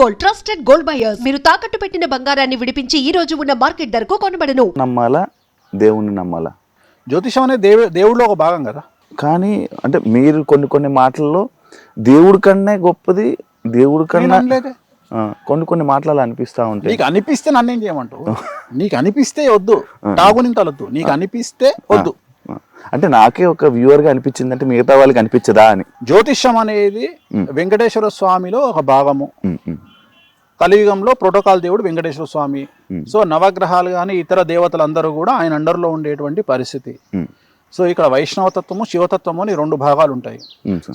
Gold trusted gold buyers. మీరు తాకట్టు పెట్టిన బంగారాన్ని విడిపించి ఈ రోజు ఉన్న మార్కెట్ ధరకు కొనబడను. నమ్మాలా దేవుణ్ణి నమ్మాలా? జ్యోతిషం అనేది దేవుడిలో ఒక భాగం కదా. కానీ అంటే మీరు కొన్ని మాటల్లో దేవుడి కన్నా గొప్పది, దేవుడి కన్నా కొన్ని మాటలు అనిపిస్తా ఉంటాయి. నీకు అనిపిస్తే నన్నేం చేయమంటావు? నీకు అనిపిస్తే వద్దు, తాగునింతలొద్దు, నీకు అనిపిస్తే వద్దు. అంటే నాకే ఒక వ్యూవర్గా అనిపించింది, అంటే మిగతా వాళ్ళకి అనిపించదా అని. జ్యోతిష్యం అనేది వెంకటేశ్వర స్వామిలో ఒక భాగము. కలియుగంలో ప్రోటోకాల్ దేవుడు వెంకటేశ్వర స్వామి. సో నవగ్రహాలు కానీ ఇతర దేవతలందరూ కూడా ఆయన అండర్లో ఉండేటువంటి పరిస్థితి. సో ఇక్కడ వైష్ణవతత్వము, శివతత్వము అని రెండు భాగాలు ఉంటాయి.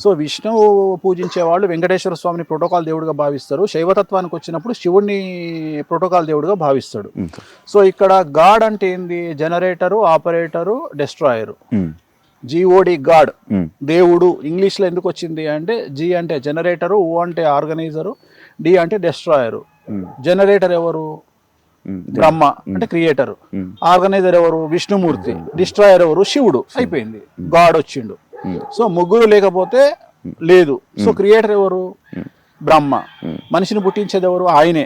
సో విష్ణువు పూజించే వాళ్ళు వెంకటేశ్వర స్వామిని ప్రోటోకాల్ దేవుడిగా భావిస్తారు. శైవతత్వానికి వచ్చినప్పుడు శివుడిని ప్రోటోకాల్ దేవుడిగా భావిస్తాడు. సో ఇక్కడ గాడ్ అంటే ఏంది? Generator, operator, destroyer. G O D god, దేవుడు. ఇంగ్లీష్లో ఎందుకు వచ్చింది అంటే జి అంటే జనరేటరు, ఓ అంటే ఆర్గనైజరు, డి అంటే డెస్ట్రాయరు. జనరేటర్ ఎవరు? బ్రహ్మ అంటే క్రియేటర్. ఆర్గనైజర్ ఎవరు? విష్ణుమూర్తి. డిస్ట్రాయర్ ఎవరు? శివుడు. అయిపోయింది, గాడ్ వచ్చిండు. సో ముగ్గురు లేకపోతే లేదు. సో క్రియేటర్ ఎవరు? బ్రహ్మ. మనిషిని పుట్టించేది ఎవరు? ఆయనే.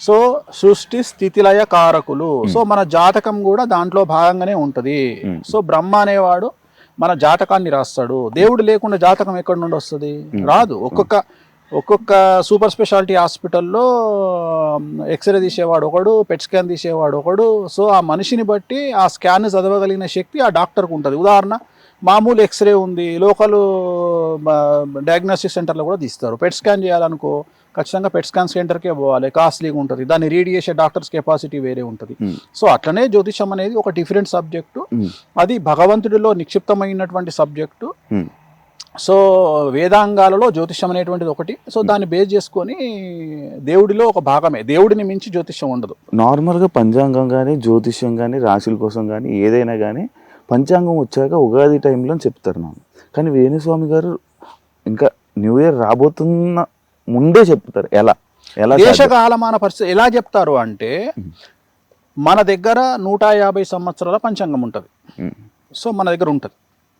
సో సృష్టి స్థితిలయ కారకులు. సో మన జాతకం కూడా దాంట్లో భాగంగానే ఉంటది. సో బ్రహ్మ అనేవాడు మన జాతకాన్ని రాస్తాడు. దేవుడు లేకుండా జాతకం ఎక్కడి నుండి వస్తుంది? రాదు. ఒక్కొక్క సూపర్ స్పెషాలిటీ హాస్పిటల్లో ఎక్స్రే తీసేవాడు ఒకడు, పెట్ స్కాన్ తీసేవాడు ఒకడు. సో ఆ మనిషిని బట్టి ఆ స్కాన్ చదవగలిగిన శక్తి ఆ డాక్టర్కి ఉంటుంది. ఉదాహరణ, మామూలు ఎక్స్రే ఉంది, లోకల్ డయాగ్నోస్టిక్ సెంటర్లో కూడా తీస్తారు. పెట్ స్కాన్ చేయాలనుకో ఖచ్చితంగా పెట్ స్కాన్ సెంటర్కే పోవాలి, కాస్ట్లీగా ఉంటుంది. దాన్ని రీడ్ చేసే డాక్టర్స్ కెపాసిటీ వేరే ఉంటుంది. సో అట్లనే జ్యోతిషం అనేది ఒక డిఫరెంట్ సబ్జెక్టు. అది భగవంతుడిలో నిక్షిప్తమైనటువంటి సబ్జెక్టు. సో వేదాంగాలలో జ్యోతిష్యం అనేటువంటిది ఒకటి. సో దాన్ని బేస్ చేసుకొని దేవుడిలో ఒక భాగమే. దేవుడిని మించి జ్యోతిష్యం ఉండదు. నార్మల్గా పంచాంగం కానీ, జ్యోతిష్యం కానీ, రాశుల కోసం కానీ ఏదైనా కానీ పంచాంగం వచ్చాక ఉగాది టైంలో చెప్తారు నాకు. కానీ వేణుస్వామి గారు ఇంకా న్యూ ఇయర్ రాబోతున్న ముందే చెప్తారు. ఎలా దేశకాలమాన పరిస్థితి ఎలా చెప్తారు అంటే, మన దగ్గర 150 సంవత్సరాల పంచాంగం ఉంటుంది. సో మన దగ్గర ఉంటుంది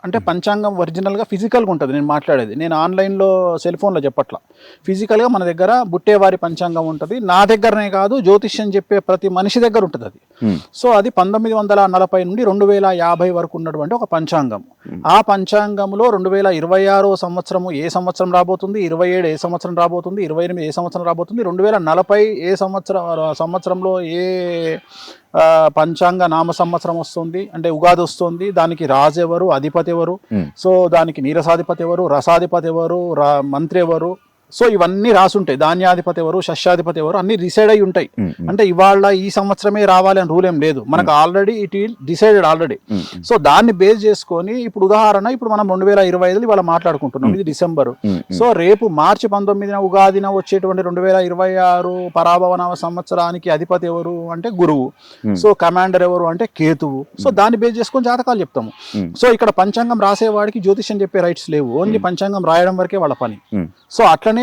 అంటే పంచాంగం ఒరిజినల్గా ఫిజికల్గా ఉంటుంది. నేను మాట్లాడేది నేను ఆన్లైన్లో సెల్ ఫోన్లో చెప్పట్లా. ఫిజికల్గా మన దగ్గర బుట్టేవారి పంచాంగం ఉంటుంది. నా దగ్గరనే కాదు, జ్యోతిష్యం చెప్పే ప్రతి మనిషి దగ్గర ఉంటుంది అది. సో అది 1940 నుండి 2050 వరకు ఉన్నటువంటి ఒక పంచాంగం. ఆ పంచాంగంలో 2026 సంవత్సరము ఏ సంవత్సరం రాబోతుంది, 27 ఏ సంవత్సరం రాబోతుంది, 28 ఏ సంవత్సరం రాబోతుంది, 2040 ఏ సంవత్సరంలో ఏ పంచాంగ నామ సంవత్సరం వస్తుంది అంటే ఉగాది వస్తుంది. దానికి రాజు ఎవరు, అధిపతి ఎవరు, సో దానికి నీరసాధిపతి ఎవరు, రసాధిపతి ఎవరు, మంత్రి ఎవరు, సో ఇవన్నీ రాసుంటాయి. ధాన్యాధిపతి ఎవరు, శస్యాధిపతి ఎవరు, అన్ని డిసైడ్ అయి ఉంటాయి. అంటే ఇవాళ ఈ సంవత్సరమే రావాలి అని రూల్ ఏం లేదు. మనకు already it'll decided already. So దాన్ని బేస్ చేసుకొని ఇప్పుడు ఉదాహరణ, ఇప్పుడు మనం 2025 ఇవాళ మాట్లాడుకుంటున్నాం. ఇది డిసెంబర్. సో రేపు మార్చి 19న ఉగాదిన వచ్చేటువంటి 2026 పరాభవనామ సంవత్సరానికి అధిపతి ఎవరు అంటే గురువు. సో కమాండర్ ఎవరు అంటే కేతువు. సో దాన్ని బేస్ చేసుకొని జాతకాలు చెప్తాము. సో ఇక్కడ పంచాంగం రాసేవాడికి జ్యోతిష్యం చెప్పే రైట్స్ లేవు. ఓన్లీ పంచాంగం రాయడం వరకే వాళ్ళ పని. సో అట్లనే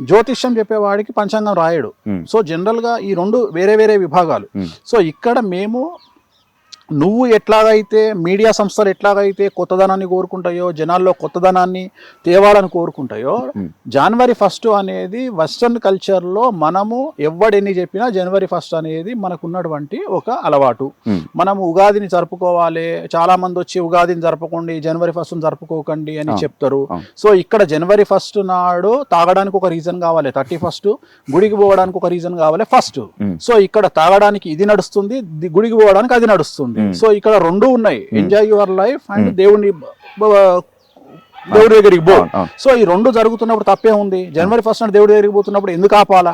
జ్యోతిష్యం చెప్పేవాడికి పంచాంగం రాయడు. సో జనరల్ గా ఈ రెండు వేరే వేరే విభాగాలు. సో ఇక్కడ మేము నువ్వు ఎట్లాగైతే మీడియా సంస్థలు ఎట్లాగైతే కొత్తదనాన్ని కోరుకుంటాయో, జనాల్లో కొత్తదనాన్ని తేవాలని కోరుకుంటాయో, జనవరి 1 అనేది వెస్టర్న్ కల్చర్లో మనము ఎవడెన్ని చెప్పినా జనవరి 1 అనేది మనకున్నటువంటి ఒక అలవాటు. మనము ఉగాదిని జరుపుకోవాలి, చాలా మంది వచ్చి ఉగాదిని జరపకండి, జనవరి 1 జరుపుకోకండి అని చెప్తారు. సో ఇక్కడ జనవరి 1 నాడు తాగడానికి ఒక రీజన్ కావాలి, 31 గుడికి పోవడానికి ఒక రీజన్ కావాలి ఫస్ట్. సో ఇక్కడ తాగడానికి ఇది నడుస్తుంది, గుడికి పోవడానికి అది నడుస్తుంది. సో ఇక్కడ రెండు ఉన్నాయి, ఎంజాయ్ యువర్ లైఫ్ అండ్ దేవుడి దగ్గరికి పో. సో ఈ రెండు జరుగుతున్నప్పుడు తప్పే ఉంది. జనవరి 1 నాడు దేవుడి దగ్గరికి పోతున్నప్పుడు ఎందుకు ఆపాలా?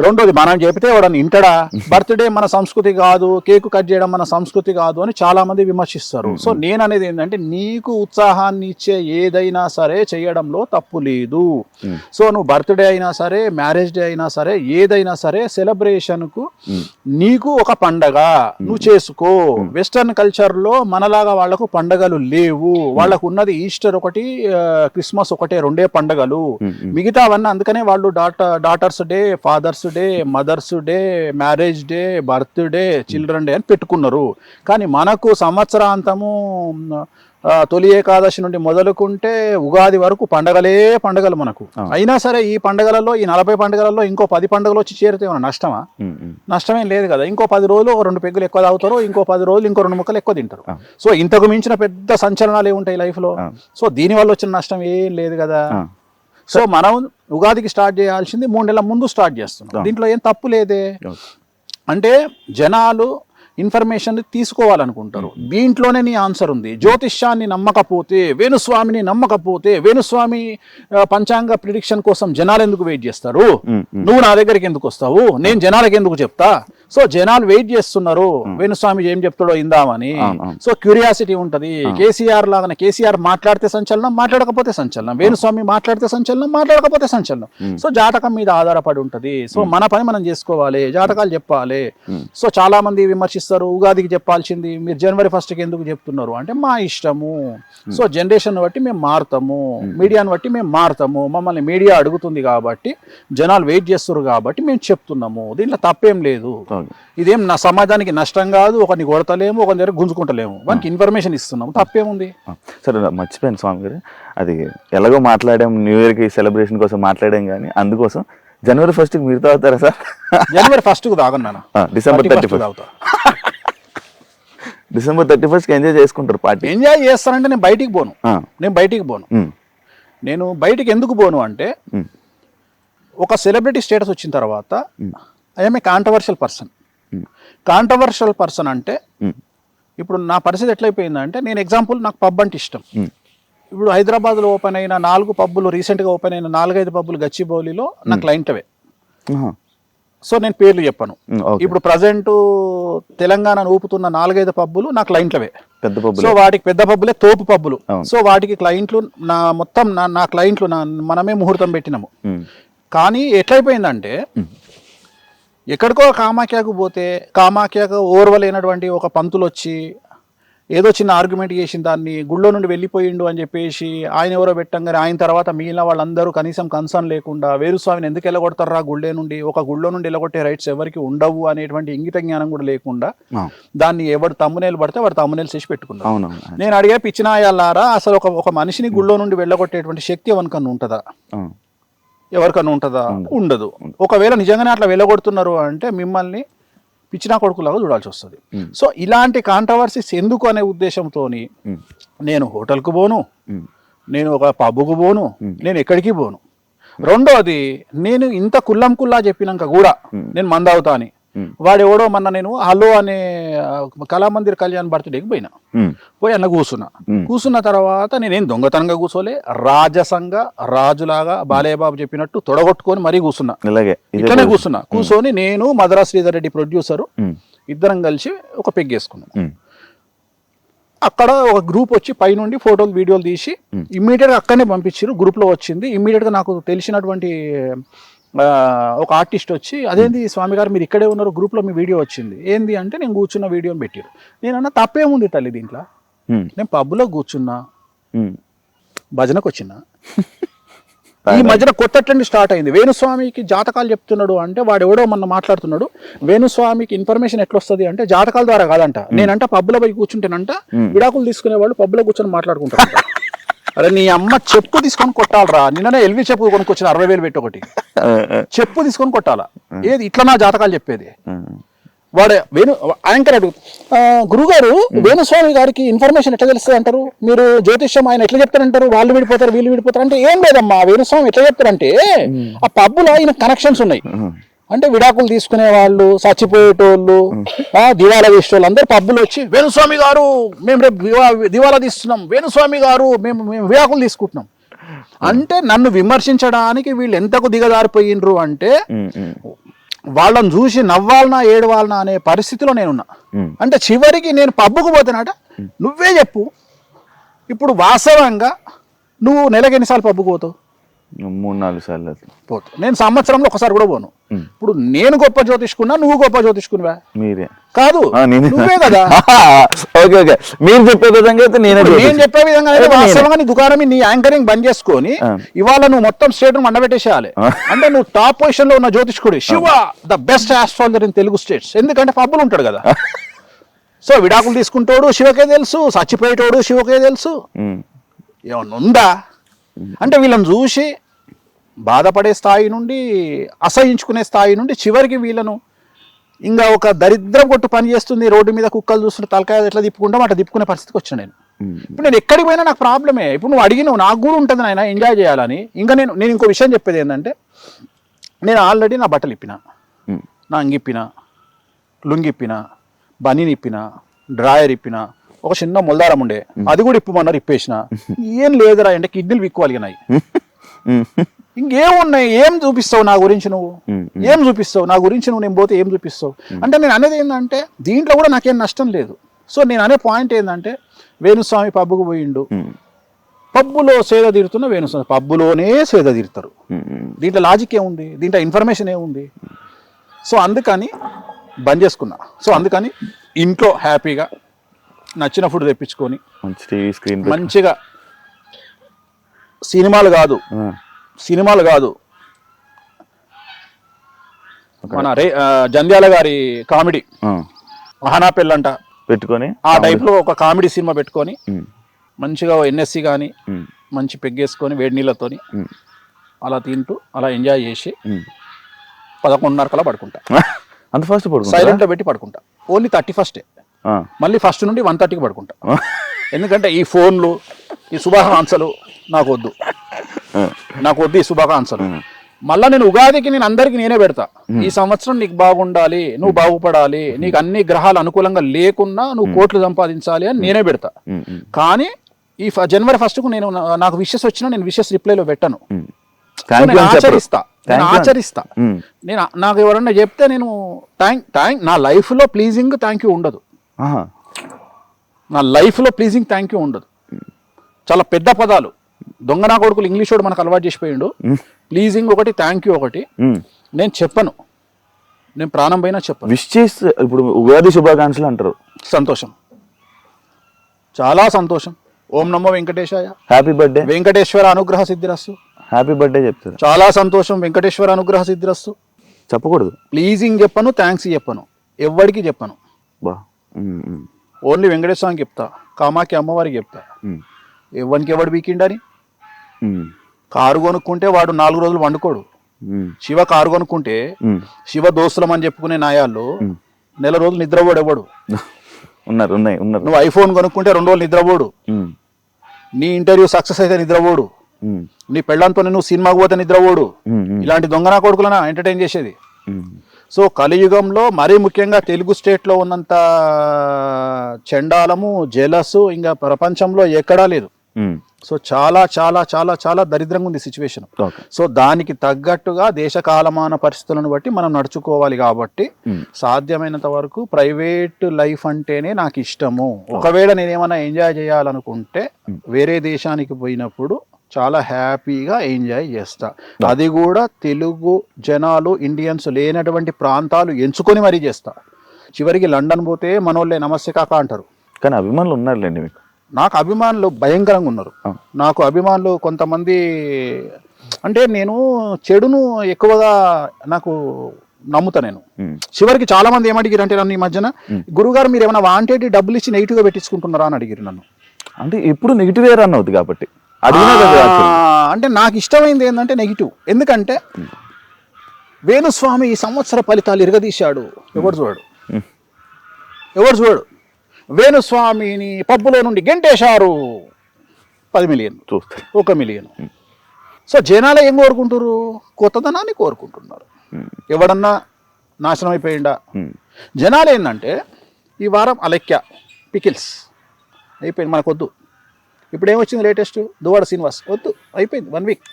రెండోది, మనం చెప్తే వాడని ఇంటడా? బర్త్డే మన సంస్కృతి కాదు, కేక్ కట్ చేయడం మన సంస్కృతి కాదు అని చాలా మంది విమర్శిస్తారు. సో నేను అనేది ఏంటంటే, నీకు ఉత్సాహాన్ని ఇచ్చే ఏదైనా సరే చేయడంలో తప్పు లేదు. సో నువ్వు బర్త్డే అయినా సరే, మ్యారేజ్ డే అయినా సరే, ఏదైనా సరే సెలబ్రేషన్ కు నీకు ఒక పండగ నువ్వు చేసుకో. వెస్టర్న్ కల్చర్ లో మనలాగా వాళ్లకు పండగలు లేవు. వాళ్ళకు ఉన్నది ఈస్టర్ ఒకటి, క్రిస్మస్ ఒకటే, రెండే పండుగలు. మిగతా అవన్నీ అందుకనే వాళ్ళు daughters day, fathers day, mothers day, marriage day, birthday, children day అని పెట్టుకున్నారు. కానీ మనకు సంవత్సరాంతము తొలి ఏకాదశి నుండి మొదలుకుంటే ఉగాది వరకు పండగలు మనకు. అయినా సరే ఈ పండగలలో, ఈ 40 పండుగలలో ఇంకో 10 పండుగలు వచ్చి చేరితే ఏమన్నా నష్టమా? నష్టమేం లేదు కదా. ఇంకో 10 రోజులు 2 పెగ్గులు ఎక్కువ తాగుతారు, ఇంకో 10 రోజులు ఇంకో 2 ముక్కలు ఎక్కువ తింటారు. సో ఇంతకు మించిన పెద్ద సంచలనాలు ఏముంటాయి లైఫ్లో? సో దీనివల్ల వచ్చిన నష్టం ఏం లేదు కదా. సో మనం ఉగాదికి స్టార్ట్ చేయాల్సింది 3 నెలల ముందు స్టార్ట్ చేస్తున్నాం. దీంట్లో ఏం తప్పు లేదే. అంటే జనాలు ఇన్ఫర్మేషన్ తీసుకోవాలనుకుంటారు. దీంట్లోనే నీ ఆన్సర్ ఉంది. జ్యోతిష్యాన్ని నమ్మకపోతే, వేణుస్వామిని నమ్మకపోతే, వేణుస్వామి పంచాంగ ప్రిడిక్షన్ కోసం జనాలు ఎందుకు వెయిట్ చేస్తారు? నువ్వు నా దగ్గరికి ఎందుకు వస్తావు? నేను జనాలకి ఎందుకు చెప్తా? సో జనాలు వెయిట్ చేస్తున్నారు వేణుస్వామి ఏం చెప్తాడో ఇందామని. సో క్యూరియాసిటీ ఉంటది. కేసీఆర్ లాగానే, కేసీఆర్ మాట్లాడితే సంచలనం, మాట్లాడకపోతే సంచలనం. వేణుస్వామి మాట్లాడితే సంచలనం, మాట్లాడకపోతే సంచలనం. సో జాతకం మీద ఆధారపడి ఉంటది. సో మన పని మనం చేసుకోవాలి, జాతకాలు చెప్పాలి. సో చాలా మంది విమర్శిస్తారు, ఉగాదికి చెప్పాల్సింది మీరు జనవరి 1కి ఎందుకు చెప్తున్నారు అంటే మా ఇష్టము. సో జనరేషన్ బట్టి మేము మారుతాము, మీడియాను బట్టి మేము మారుతాము. మమ్మల్ని మీడియా అడుగుతుంది కాబట్టి, జనాలు వెయిట్ చేస్తారు కాబట్టి మేము చెప్తున్నాము. దీంట్లో తప్పేం లేదు. ఇదేం నా సమాజానికి నష్టం కాదు. ఒకరిని కొడతలేము, ఒకరి దగ్గర గుంజుకుంటలేము. మనకి ఇన్ఫర్మేషన్ ఇస్తున్నాము, తప్పేముంది? సరే మర్చిపోయాను స్వామి గారు, అది ఎలాగో మాట్లాడాం, న్యూ ఇయర్కి సెలబ్రేషన్ కోసం మాట్లాడాం, కానీ అందుకోసం జనవరి 1కి మీరు తాగుతారా సార్? జనవరి 1కు తాగను, డిసెంబర్ 31 తాగుతా. డిసెంబర్ 31కి ఎంజాయ్ చేసుకుంటారు పార్టీ. ఎంజాయ్ చేస్తానంటే నేను బయటికి పోను. నేను బయటికి ఎందుకు పోను అంటే, ఒక సెలబ్రిటీ స్టేటస్ వచ్చిన తర్వాత I'm a controversial person. Controversial person అంటే ఇప్పుడు నా పరిస్థితి ఎట్లయిపోయిందంటే, నేను ఎగ్జాంపుల్, నాకు పబ్ అంటే ఇష్టం. ఇప్పుడు హైదరాబాద్లో ఓపెన్ అయిన 4 పబ్బులు, రీసెంట్గా ఓపెన్ అయిన 4-5 పబ్బులు గచ్చిబౌలిలో నా క్లయింట్వే. సో నేను పేర్లు చెప్పను. ఇప్పుడు ప్రజెంట్ తెలంగాణను ఊపుతున్న 4-5 పబ్బులు నా క్లయింట్లవే. సో వాటికి పెద్ద పబ్బులే తోపు పబ్బులు. సో వాటికి క్లయింట్లు నా క్లయింట్లు మనమే ముహూర్తం పెట్టినాము. కానీ ఎట్లయిపోయిందంటే, ఎక్కడికో కామాఖ్యకు పోతే, కామాఖ్యకు ఓర్వలేనటువంటి ఒక పంతులు వచ్చి ఏదో చిన్న ఆర్గ్యుమెంట్ చేసిన దాన్ని గుళ్ళో నుండి వెళ్ళిపోయిండు అని చెప్పేసి ఆయన ఎవరో పెట్టంగానే, ఆయన తర్వాత మిగిలిన వాళ్ళందరూ కనీసం కన్సర్న్ లేకుండా వేణుస్వామిని ఎందుకు వెళ్ళగొడతారా గుళ్ళే నుండి, ఒక గుళ్ళో నుండి వెళ్ళగొట్టే రైట్స్ ఎవరికి ఉండవు అనేటువంటి ఇంగిత జ్ఞానం కూడా లేకుండా దాన్ని ఎవరు తమ్మునేలు పడితే వాడు తమ్మునేలు చేసి పెట్టుకున్నాను. నేను అడిగే పిచ్చినాయాలారా, అసలు ఒక మనిషిని గుళ్ళో నుండి వెళ్ళగొట్టేటువంటి శక్తి ఎవరికన్నా ఉంటుందా? ఉండదు. ఒకవేళ నిజంగానే అట్లా వెళ్ళగొడుతున్నారు అంటే మిమ్మల్ని పిచ్చినా కొడుకులాగా చూడాల్సి వస్తుంది. సో ఇలాంటి కాంట్రవర్సీస్ ఎందుకు అనే ఉద్దేశంతో నేను హోటల్కు పోను, నేను ఒక పబ్కు పోను, నేను ఎక్కడికి పోను. రెండోది, నేను ఇంత కుల్లా చెప్పినాక కూడా నేను మందావుతా అని వాడెవడో మొన్న నేను హలో అనే కళామందిర్ కళ్యాణ్ బర్త్డేకి పోయి అన్న కూర్చున్న తర్వాత నేనేం దొంగతనంగా కూర్చోలే, రాజసంగా రాజులాగా బాలయ్యబాబు చెప్పినట్టు తొడగొట్టుకొని మరీ కూర్చున్నా. ఇట్లనే కూర్చొని నేను మధురా శ్రీధర్ రెడ్డి ప్రొడ్యూసరు ఇద్దరం కలిసి ఒక పెగ్గేసుకున్నాం. అక్కడ ఒక గ్రూప్ వచ్చి పైనుండి ఫోటోలు వీడియోలు తీసి ఇమ్మీడియట్గా అక్కడనే పంపించారు. గ్రూప్లో వచ్చింది. ఇమ్మీడియట్గా నాకు తెలిసినటువంటి ఒక ఆర్టిస్ట్ వచ్చి, అదేంది స్వామి గారు మీరు ఇక్కడే ఉన్నారు, గ్రూప్లో మీ వీడియో వచ్చింది ఏంది అంటే, నేను కూర్చున్న వీడియోని పెట్టారు. నేనన్నా తప్పేముంది తల్లి దీంట్లో, నేను పబ్లో కూర్చున్నా, భజనకు వచ్చిన. ఈ మధ్యన కొత్త ట్రెండ్ స్టార్ట్ అయింది. వేణుస్వామికి జాతకాలు చెప్తున్నాడు అంటే వాడు ఎవడో మొన్న మాట్లాడుతున్నాడు. వేణుస్వామికి ఇన్ఫర్మేషన్ ఎట్లా వస్తుంది అంటే జాతకాల ద్వారా కాదంట. నేనంట పబ్లో పోయి కూర్చుంటేనంట విడాకులు తీసుకునే వాళ్ళు పబ్లో కూర్చొని మాట్లాడుకుంటారు. అరే నీ అమ్మ చెప్పు తీసుకొని కొట్టాలరా. నిన్ననే ఎల్వి చెప్పు కొనుక్కొచ్చిన 60,000 పెట్టి ఒకటి చెప్పు తీసుకొని కొట్టాలా. ఏది ఇట్లా నా జాతకాలు చెప్పేది? వాడే యాంకర్ అడుగు, గురుగారు వేణుస్వామి గారికి ఇన్ఫర్మేషన్ ఎట్లా తెలుస్తుంది అంటారు, మీరు జ్యోతిష్యం ఆయన ఎట్లా చెప్తారంటారు, వాళ్ళు విడిపోతారు వీళ్ళు విడిపోతారు అంటే, ఏం లేదమ్మా వేణుస్వామి ఎట్లా చెప్తారంటే ఆ పబ్బులో ఆయన కనెక్షన్స్ ఉన్నాయి. అంటే విడాకులు తీసుకునే వాళ్ళు, చచ్చిపోయేటోళ్ళు, దివాలా తీసేటోళ్ళు అందరూ పబ్బులు వచ్చి వేణుస్వామి గారు మేము రేపు దివాలా తీస్తున్నాం, వేణుస్వామి గారు మేము విడాకులు తీసుకుంటున్నాం అంటే, నన్ను విమర్శించడానికి వీళ్ళు ఎంతకు దిగజారిపోయినరు అంటే, వాళ్ళని చూసి నవ్వాలనా ఏడవాలనా అనే పరిస్థితిలో నేనున్నా. అంటే చివరికి నేను పబ్బుకు పోతానట, నువ్వే చెప్పు ఇప్పుడు వాస్తవంగా నువ్వు నెలకి ఎన్నిసార్లు పబ్బుకు పోతావు? 3-4 సార్లు పోతావు. నేను సంవత్సరంలో ఒకసారి కూడా పోను. ఇప్పుడు నేను గొప్ప జ్యోతిష్కున్నా, నువ్వు గొప్ప జ్యోతిష్కునివా? మీరే కాదు, నువ్వే కదా. మీరు చెప్పే విధంగా నేను చెప్పే విధంగా వాస్తవంగా నీ దుకాణం, నీ యాంకరింగ్ బంద్ చేసుకొని ఇవాళ నువ్వు మొత్తం స్టేట్ మండబెట్టేసేయాలి. అంటే నువ్వు టాప్ పొజిషన్ లో ఉన్న జ్యోతిష్కుడు, Shiva the best astrologer in Telugu states. ఎందుకంటే పబ్బులు ఉంటాడు కదా. సో విడాకులు తీసుకుంటాడు శివకే తెలుసు, చచ్చిపోయేటోడు శివకే తెలుసు. ఏమన్నా ఉందా అంటే వీళ్ళని చూసి బాధపడే స్థాయి నుండి, అసహించుకునే స్థాయి నుండి చివరికి వీళ్ళను ఇంకా ఒక దరిద్రం కొట్టు పని చేస్తుంది, రోడ్డు మీద కుక్కలు చూస్తుంటే తలకాయ ఎట్లా తిప్పుకుంటాం అట్లా తిప్పుకునే పరిస్థితికి వచ్చిన నేను. ఇప్పుడు నేను ఎక్కడికి పోయినా నాకు ప్రాబ్లమే. ఇప్పుడు నువ్వు అడిగినావు, నాకు కూడా ఉంటుంది నాయన ఎంజాయ్ చేయాలని. ఇంకా నేను ఇంకో విషయం చెప్పేది ఏంటంటే, నేను ఆల్రెడీ నా బట్టలు ఇప్పిన, నా అంగిప్పిన, లుంగిప్పిన, బనీని ఇప్పిన, డ్రాయర్ ఇప్పిన, ఒక చిన్న మొల్దారం ఉండే అది కూడా ఇప్పమన్నారు, ఇప్పేసిన. ఏం లేదురా అంటే కిడ్నీలు విక్కువలిగినాయి. ఇంకేమున్నాయి, ఏం చూపిస్తావు నా గురించి నువ్వు, ఏం చూపిస్తావు నా గురించి నువ్వు, నేను పోతే ఏం చూపిస్తావు అంటే. నేను అనేది ఏంటంటే దీంట్లో కూడా నాకేం నష్టం లేదు. సో నేను అనే పాయింట్ ఏంటంటే, వేణుస్వామి పబ్బుకు పోయిండు, పబ్బులో సేద తీరుతున్న వేణుస్వామి పబ్బులోనే సేద తీరుతారు. దీంట్లో లాజిక్ ఏముంది, దీంట్లో ఇన్ఫర్మేషన్ ఏముంది? సో అందుకని బంద్ చేసుకున్నా. సో అందుకని ఇంట్లో హ్యాపీగా నచ్చిన ఫుడ్ తెప్పించుకొని మంచి టీవీ స్క్రీన్ మంచిగా, సినిమాలు కాదు మన జంధ్యాల గారి కామెడీ ఆహనా పెళ్ళంట పెట్టుకొని ఆ టైప్ లో ఒక కామెడీ సినిమా పెట్టుకొని మంచిగా ఎన్ఎస్సి కానీ మంచి పెగ్గేసుకొని వేడి నీళ్ళతోని అలా తింటూ అలా ఎంజాయ్ చేసి 11:30 కల్లా పడుకుంటా. అంత ఫస్ట్ పడుకుంటా, సైలెంట్ లో పెట్టి పడుకుంటా. ఓన్లీ 31st మళ్ళీ ఫస్ట్ నుండి 1:30కి పడుకుంటా. ఎందుకంటే ఈ ఫోన్లు, ఈ శుభాకాంక్షలు నాకు వద్దు ఈ శుభాకాంక్షలు. మళ్ళా నేను ఉగాదికి నేను అందరికి నేనే పెడతా, ఈ సంవత్సరం నీకు బాగుండాలి, నువ్వు బాగుపడాలి, నీకు అన్ని గ్రహాలు అనుకూలంగా లేకున్నా నువ్వు కోట్లు సంపాదించాలి అని నేనే పెడతా. కానీ ఈ January 1st కు నాకు విషెస్ వచ్చినా నేను విషెస్ రిప్లైలో పెట్టను. ఆచరిస్తా. నేను నాకు ఎవరన్నా చెప్తే నేను థ్యాంక్ నా లైఫ్ లో ప్లీజింగ్ థ్యాంక్ యూ ఉండదు. నా లైఫ్ లో ప్లీజింగ్ థ్యాంక్ యూ ఉండదు. చాలా పెద్ద పదాలు దొంగ నా కొడుకులు ఇంగ్లీష్ వాడు మనకు అలవాటు చేసిపోయిండు. ప్లీజింగ్ ఒకటి, థ్యాంక్ యూ ఒకటి నేను చెప్పను. నేను ప్రాణం పైన చెప్పను. విష్ చేసి ఇప్పుడు ఉగాది శుభాకాంక్షలు అంటారు. సంతోషం, చాలా సంతోషం. ఓం నమో వెంకటేశాయ, హ్యాపీ బర్త్డే, వెంకటేశ్వర అనుగ్రహ సిద్ధిరస్తు. హ్యాపీ బర్త్డే చెప్తారు. చాలా సంతోషం, వెంకటేశ్వర అనుగ్రహ సిద్ధిరస్తు. చెప్పకూడదు. ప్లీజింగ్ చెప్పను, థ్యాంక్స్ చెప్పను, ఎవ్వడికి చెప్పను. ఓన్లీ వెంకటేశ్వరానికి చెప్తా, కామాఖ్య అమ్మవారికి చెప్తా. ఎవరికి ఎవడు వీకిండని. కారు కొనుక్కుంటే వాడు 4 రోజులు వండుకోడు. శివ కారు కొనుక్కుంటే శివ దోస్తులం అని చెప్పుకునే నాయాళ్ళు 1 నెల రోజులు నిద్రపోడు ఎవడు. ఉన్నారు. నువ్వు ఐఫోన్ కొనుక్కుంటే 2 రోజులు నిద్రపోడు. నీ ఇంటర్వ్యూ సక్సెస్ అయితే నిద్రపోడు. నీ పెళ్ళంతో నువ్వు సినిమాకు పోతే నిద్రపోడు. ఇలాంటి దొంగనా కొడుకులనా ఎంటర్టైన్ చేసేది. సో కలియుగంలో మరీ ముఖ్యంగా తెలుగు స్టేట్లో ఉన్నంత చండాలము, జెలసు ఇంకా ప్రపంచంలో ఎక్కడా లేదు. సో చాలా చాలా చాలా చాలా దరిద్రంగా ఉంది సిచ్యువేషన్. సో దానికి తగ్గట్టుగా దేశ కాలమాన పరిస్థితులను బట్టి మనం నడుచుకోవాలి. కాబట్టి సాధ్యమైనంత వరకు ప్రైవేట్ లైఫ్ అంటేనే నాకు ఇష్టము. ఒకవేళ నేనేమన్నా ఎంజాయ్ చేయాలనుకుంటే వేరే దేశానికి పోయినప్పుడు చాలా హ్యాపీగా ఎంజాయ్ చేస్తా. అది కూడా తెలుగు జనాలు, ఇండియన్స్ లేనటువంటి ప్రాంతాలు ఎంచుకొని మరీ చేస్తా. చివరికి లండన్ పోతే మనోళ్ళే నమస్తే కాక అంటారు. కానీ అభిమానులు ఉన్నారులేండి మీకు. నాకు అభిమానులు భయంకరంగా ఉన్నారు. నాకు అభిమానులు కొంతమంది అంటే నేను చెడును ఎక్కువగా నాకు నమ్ముతా. నేను చివరికి చాలా మంది ఏమడిగారు అంటే నన్ను ఈ మధ్యన, గురుగారు మీరు ఏమైనా వాంటెడ్ డబ్బులు ఇచ్చి నెగిటివ్గా పెట్టించుకుంటున్నారా అని అడిగారు నన్ను. అంటే ఇప్పుడు నెగిటివ్ రన్ అవుతుంది కాబట్టి అంటే నాకు ఇష్టమైంది ఏంటంటే నెగిటివ్. ఎందుకంటే వేణుస్వామి ఈ సంవత్సర ఫలితాలు ఇరగదీశాడు. ఎవరు చూడు వేణుస్వామిని పబ్బులో నుండి గెంటేశారు. 10 మిలియన్, 1 మిలియన్. సో జనాలు ఏం కోరుకుంటారు? కొత్తదనాన్ని కోరుకుంటున్నారు. ఎవడన్నా నాశనం అయిపోయిందా? జనాలు ఏంటంటే ఈ వారం అలెక్య పికిల్స్ అయిపోయింది, మనకు వద్దు. ఇప్పుడు ఏమొచ్చింది లేటెస్ట్, దువ్వాడ శ్రీనివాస్ వద్దు, అయిపోయింది 1 వీక్.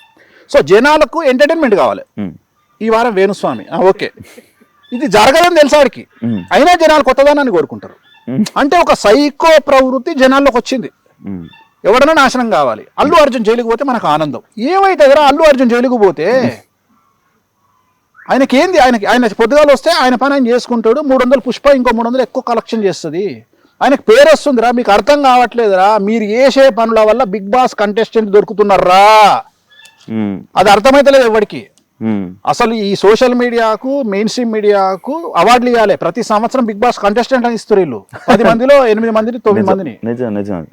సో జనాలకు ఎంటర్టైన్మెంట్ కావాలి. ఈ వారం వేణుస్వామి, ఓకే. ఇది జరగదని తెలుసాడికి, అయినా జనాలు కొత్తదనాన్ని కోరుకుంటారు. అంటే ఒక సైకో ప్రవృత్తి జనాల్లోకి వచ్చింది. ఎవడన్నా నాశనం కావాలి. అల్లు అర్జున్ జైలుకు పోతే మనకు ఆనందం. ఏమైతే అల్లు అర్జున్ జైలుకు పోతే ఆయనకేంది? ఆయన పొద్దుగాలు వస్తే ఆయన పని ఆయన చేసుకుంటాడు. 300 పుష్ప, ఇంకో 300 ఎక్కువ కలెక్షన్ చేస్తుంది. ఆయనకు పేరు వస్తుందిరా. మీకు అర్థం కావట్లేదురా. మీరు చేసే పనుల వల్ల బిగ్ బాస్ కంటెస్టెంట్ దొరుకుతున్నారా? అది అర్థమైతలేదు ఎవరికి. అసలు ఈ సోషల్ మీడియాకు మెయిన్ స్ట్రీమ్ మీడియాకు అవార్డులు ఇవ్వాలి. ప్రతి సంవత్సరం బిగ్ బాస్ కంటెస్టెంట్ అని ఇస్తారు వీళ్ళు. 10 మందిలో 8 మందిని 9 మందిని. నిజం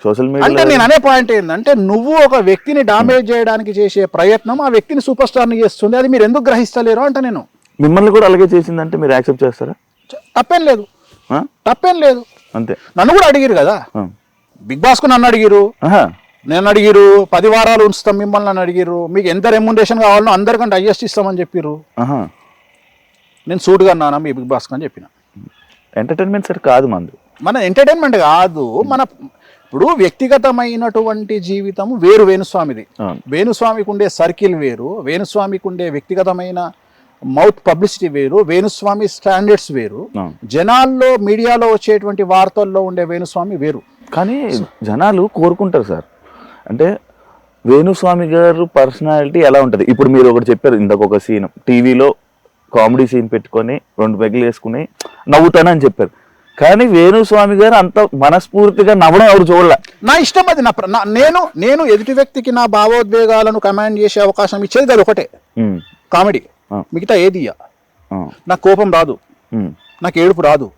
సోషల్ అంటే మీడియా నేను అనే పాయింట్ ఏంటంటే నువ్వు ఒక వ్యక్తిని డామేజ్ చేయడానికి చేసే ప్రయత్నం ఆ వ్యక్తిని సూపర్ స్టార్ ని చేస్తుంది. అది మీరు ఎందుకు గ్రహిస్తలేరు అంటే నేను మిమ్మల్ని కూడా అలాగే చేసిందంటే మీరు యాక్సెప్ట్ చేస్తారా? తప్పేం లేదు, తప్పేం లేదు. అంతే. నన్ను కూడా అడిగిరు కదా బిగ్ బాస్ కు, నన్ను అడిగిరు, నేను అడిగిరు 10 వారాలు ఉంచుతాం మిమ్మల్ని అని అడిగిరు. మీకు ఎంత రెమ్యునరేషన్ కావాలనో అందరికంటే హైయెస్ట్ ఇస్తామని చెప్పిర్రు. నేను సూటుగా అన్నానా మీ బిగ్ బాస్ అని చెప్పిన. ఎంటర్టైన్మెంట్ సార్ కాదు మన ఎంటర్టైన్మెంట్ కాదు, మన ఇప్పుడు వ్యక్తిగతమైనటువంటి జీవితం వేరు వేణుస్వామిది. వేణుస్వామికి ఉండే సర్కిల్ వేరు, వేణుస్వామికి ఉండే వ్యక్తిగతమైన మౌత్ పబ్లిసిటీ వేరు, వేణుస్వామి స్టాండర్డ్స్ వేరు, జనాల్లో మీడియాలో వచ్చేటువంటి వార్తల్లో ఉండే వేణుస్వామి వేరు. కానీ జనాలు కోరుకుంటారు సార్, అంటే వేణుస్వామి గారు పర్సనాలిటీ ఎలా ఉంటుంది. ఇప్పుడు మీరు ఒకటి చెప్పారు ఇందాక, ఒక సీన్ టీవీలో కామెడీ సీన్ పెట్టుకొని 2 పెగ్గులు వేసుకుని నవ్వుతానని చెప్పారు. కానీ వేణుస్వామి గారు అంత మనస్ఫూర్తిగా నవ్వడం ఎవరు చూడలే. నా ఇష్టం అది. నేను ఎదుటి వ్యక్తికి నా భావోద్వేగాలను కమాండ్ చేసే అవకాశం ఇచ్చేది అది ఒకటే, కామెడీ. మిగతా ఏది నాకు కోపం రాదు, నాకు ఏడుపు రాదు.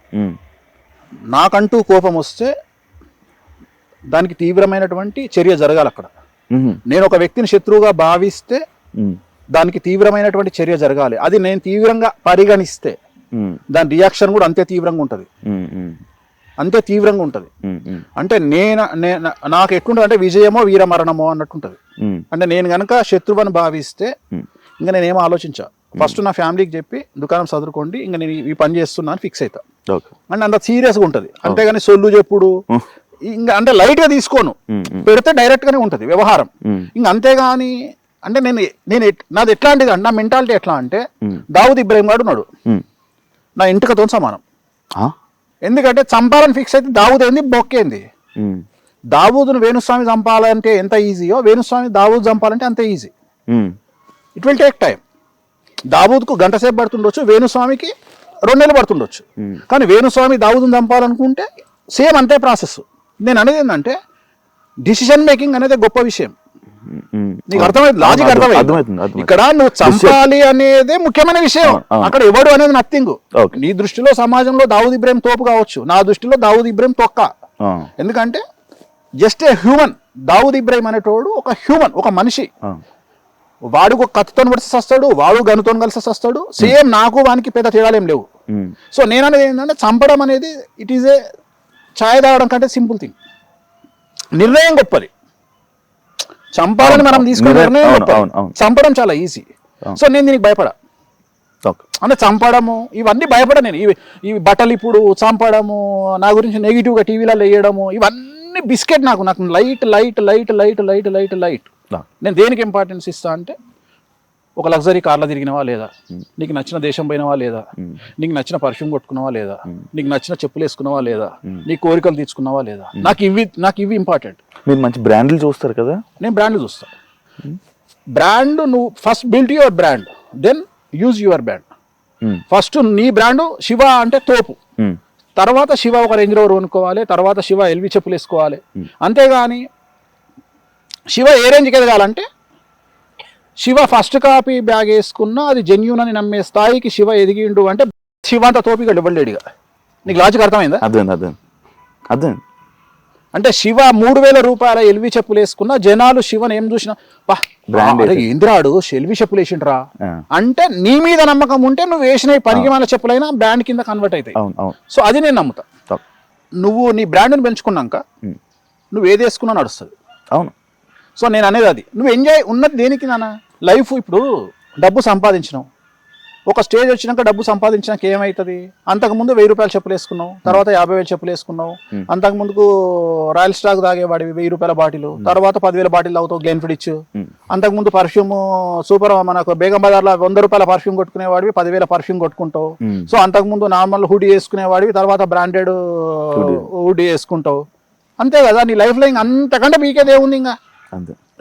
నాకంటూ కోపం వస్తే దానికి తీవ్రమైనటువంటి చర్య జరగాలి అక్కడ. నేను ఒక వ్యక్తిని శత్రువుగా భావిస్తే దానికి తీవ్రమైనటువంటి చర్య జరగాలి. అది నేను తీవ్రంగా పరిగణిస్తే దాని రియాక్షన్ కూడా అంతే తీవ్రంగా ఉంటుంది, అంతే తీవ్రంగా ఉంటుంది. అంటే నాకు ఎట్లుంటుంది అంటే విజయమో వీరమరణమో అన్నట్టుంటది. అంటే నేను గనక శత్రువుని భావిస్తే ఇంకా నేనేమో ఆలోచించా, ఫస్ట్ నా ఫ్యామిలీకి చెప్పి దుకాణం చదువుకోండి, ఇంకా నేను ఈ పని చేస్తున్నా అని ఫిక్స్ అవుతా. అంటే అంత సీరియస్గా ఉంటుంది. అంతేగాని సొల్లు చెప్పుడు ఇంకా అంటే లైట్ గా తీసుకోను, పెడితే డైరెక్ట్ గానే ఉంటది వ్యవహారం. ఇంకా అంతేగాని అంటే నాది ఎట్లాంటిది అంటే, నా మెంటాలిటీ ఎట్లా అంటే దావుద్ ఇబ్రాహిం గారు ఉన్నాడు, నా ఇంటికతో సమానం. ఎందుకంటే చంపాలని ఫిక్స్ అయితే దావుద్ ఏంది బొక్కేంది. దావూదును వేణుస్వామి చంపాలంటే ఎంత ఈజీయో వేణుస్వామి దావూద్ చంపాలంటే అంతే easy. It will take time. దావూద్కు గంట సేపు పడుతుండొచ్చు, వేణుస్వామికి 2 నెలలు పడుతుండొచ్చు. కానీ వేణుస్వామి దావూదును చంపాలనుకుంటే సేమ్ అంతే ప్రాసెస్. నేను అనేది ఏంటంటే డిసిషన్ మేకింగ్ అనేది గొప్ప విషయం. నీకు అర్థమైంది, లాజిక్ అర్థమైంది. ఇక్కడ నువ్వు చంపాలి అనేది ముఖ్యమైన విషయం, అక్కడ ఎవడు అనేది నథింగ్. నీ దృష్టిలో సమాజంలో దావూద్ ఇబ్రాహిం తోపు కావచ్చు, నా దృష్టిలో దావూద్ ఇబ్రాహిం తొక్క. ఎందుకంటే just a human. Dawood Ibrahim అనేటోడు ఒక హ్యూమన్, ఒక మనిషి. వాడు ఒక కత్తితో కలిసి వస్తాడు, వాడు గనుతో కలిసి వస్తాడు. సేమ్ నాకు వానికి పెద్ద తేడాలు ఏం లేవు. సో నేను అనేది ఏంటంటే చంపడం అనేది ఇట్ ఈజ్ ఏ ఛాయ్ తాగడం కంటే సింపుల్ థింగ్. నిర్ణయం గొప్పది, చంపాలని మనం తీసుకునే నిర్ణయం గొప్పది, చంపడం చాలా ఈజీ. సో నేను దీనికి భయపడా. అంటే చంపడము ఇవన్నీ భయపడ నేను. ఇవి బట్టలు ఇప్పుడు చంపడము, నా గురించి నెగిటివ్గా టీవీలలో వేయడము, ఇవన్నీ బిస్కెట్. నాకు light light light light light light light. నేను దేనికి ఇంపార్టెన్స్ ఇస్తా అంటే, ఒక లగ్జరీ కార్లో తిరిగినవా లేదా, నీకు నచ్చిన దేశం పోయినవా లేదా, నీకు నచ్చిన పర్ఫ్యూమ్ కొట్టుకున్నావా లేదా, నీకు నచ్చిన చెప్పులు వేసుకున్నావా లేదా, నీ కోరికలు తీర్చుకున్నావా లేదా, నాకు ఇవి ఇంపార్టెంట్. మీరు మంచి బ్రాండ్లు చూస్తారు కదా. నేను బ్రాండ్లు చూస్తాను. బ్రాండ్ నువ్వు first build your brand, then use your brand. First నీ బ్రాండ్ శివ అంటే తోపు, తర్వాత శివ ఒక రేంజ్ రోవర్ కొనుక్కోవాలి, తర్వాత శివ ఎల్వి చెప్పులు వేసుకోవాలి. అంతేగాని శివ ఏ రేంజ్కి ఎదగాలంటే శివ ఫస్ట్ కాపీ బ్యాగ్ వేసుకున్నా అది జెన్యూన్ అని నమ్మే స్థాయికి శివ ఎదిగిండు అంటే శివ అంత తోపిగా ఇవ్వలేడుగా. నీకు లాజిక్ అర్థమైందా? అర్థం. అంటే శివ 3000 రూపాయల ఎల్వి చెప్పులు వేసుకున్నా జనాలు శివను ఏం చూసినా ఏంద్రాడు ఎల్వి చెప్పులు వేసిండ్రా అంటే నీ మీద నమ్మకం ఉంటే నువ్వు వేసిన పనికి మాల చెప్పులైనా బ్రాండ్ కింద కన్వర్ట్ అవుతాయి. సో అది నేను నమ్ముతా. నువ్వు నీ బ్రాండ్ని పెంచుకున్నాక నువ్వు ఏది వేసుకున్నా నడుస్తుంది. అవును. సో నేను అనేది అది. నువ్వు ఎంజాయ్ ఉన్నది దేనికి నాన్న? లైఫ్. ఇప్పుడు డబ్బు సంపాదించినావు, ఒక స్టేజ్ వచ్చినాక డబ్బు సంపాదించినాక ఏమవుతుంది? అంతకుముందు 1000 రూపాయల చెప్పులు వేసుకున్నావు, తర్వాత 50,000 చెప్పులు వేసుకున్నావు. అంతకుముందుకు రాయల్ స్టాక్ తాగేవాడివి 1000 రూపాయల బాటిల్, తర్వాత 10,000 బాటిల్ తాగుతావు గ్లెన్ఫిడిచ్. అంతకుముందు పర్ఫ్యూమ్ సూపర్, మనకు బేగం బజార్లో 100 రూపాయల పర్ఫ్యూమ్ కొట్టుకునేవాడివి 10,000 పర్ఫ్యూమ్ కొట్టుకుంటావు. సో అంతకుముందు నార్మల్ హుడీ వేసుకునేవాడివి, తర్వాత బ్రాండెడ్ హుడీ వేసుకుంటావు. అంతే కదా నీ లైఫ్ లో. అంతకంటే మీకేది ఏముంది ఇంకా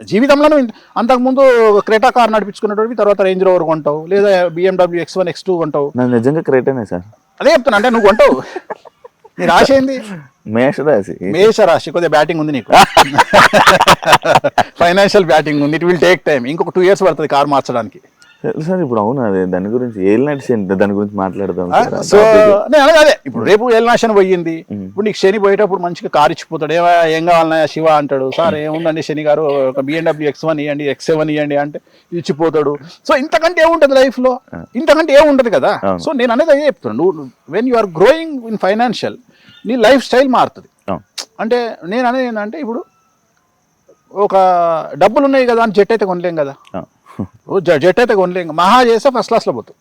జీవితంలో? అంతకుముందు క్రెటా కార్ నడిపించుకునేటోడివి, తర్వాత రేంజ్ రోవర్ కొంటావు, లేదా BMW X1 X2 కొంటావు. నిజంగా క్రెటానే సార్. అదే చెప్తున్నా, అంటే నువ్వు కొంటావు. నీ రాశి ఏంది? మేషరాశి. కొద్దిగా బ్యాటింగ్ ఉంది నీకు, ఫైనాన్షియల్ బ్యాటింగ్ ఉంది. It will take time. ఇంకొక 2 years పడుతుంది కార్ మార్చడానికి. సార్ ఇప్పుడు అవును అదే దాని గురించి ఏలినాటి శని దాని గురించి మాట్లాడదాం సార్. సో నేను అనేది అదే ఇప్పుడు రేపు ఏలినాశని పోయింది, ఇప్పుడు నీకు శని పోయేటప్పుడు మంచిగా కారు ఇచ్చిపోతాడు, ఏం కావాలన్నా శివ అంటాడు, సార్ ఏముందండి శని గారు ఒక BMW X1 ఇవ్వండి, X7 ఇవ్వండి అంటే ఇచ్చిపోతాడు. సో ఇంతకంటే ఏముంటది లైఫ్ లో, ఇంతకంటే ఏముంటది కదా. సో నేను అనేది అదే చెప్తున్నాను, నువ్వు when you are growing in financial నీ లైఫ్ స్టైల్ మారుతుంది. అంటే నేను అనేది ఏంటంటే ఇప్పుడు ఒక డబ్బులు ఉన్నాయి కదా అని జెట్ అయితే కొనలేం కదా, జెట్ అయితే కొనలేం, మహా చేస్తే ఫస్ట్ క్లాస్లో పోతావు,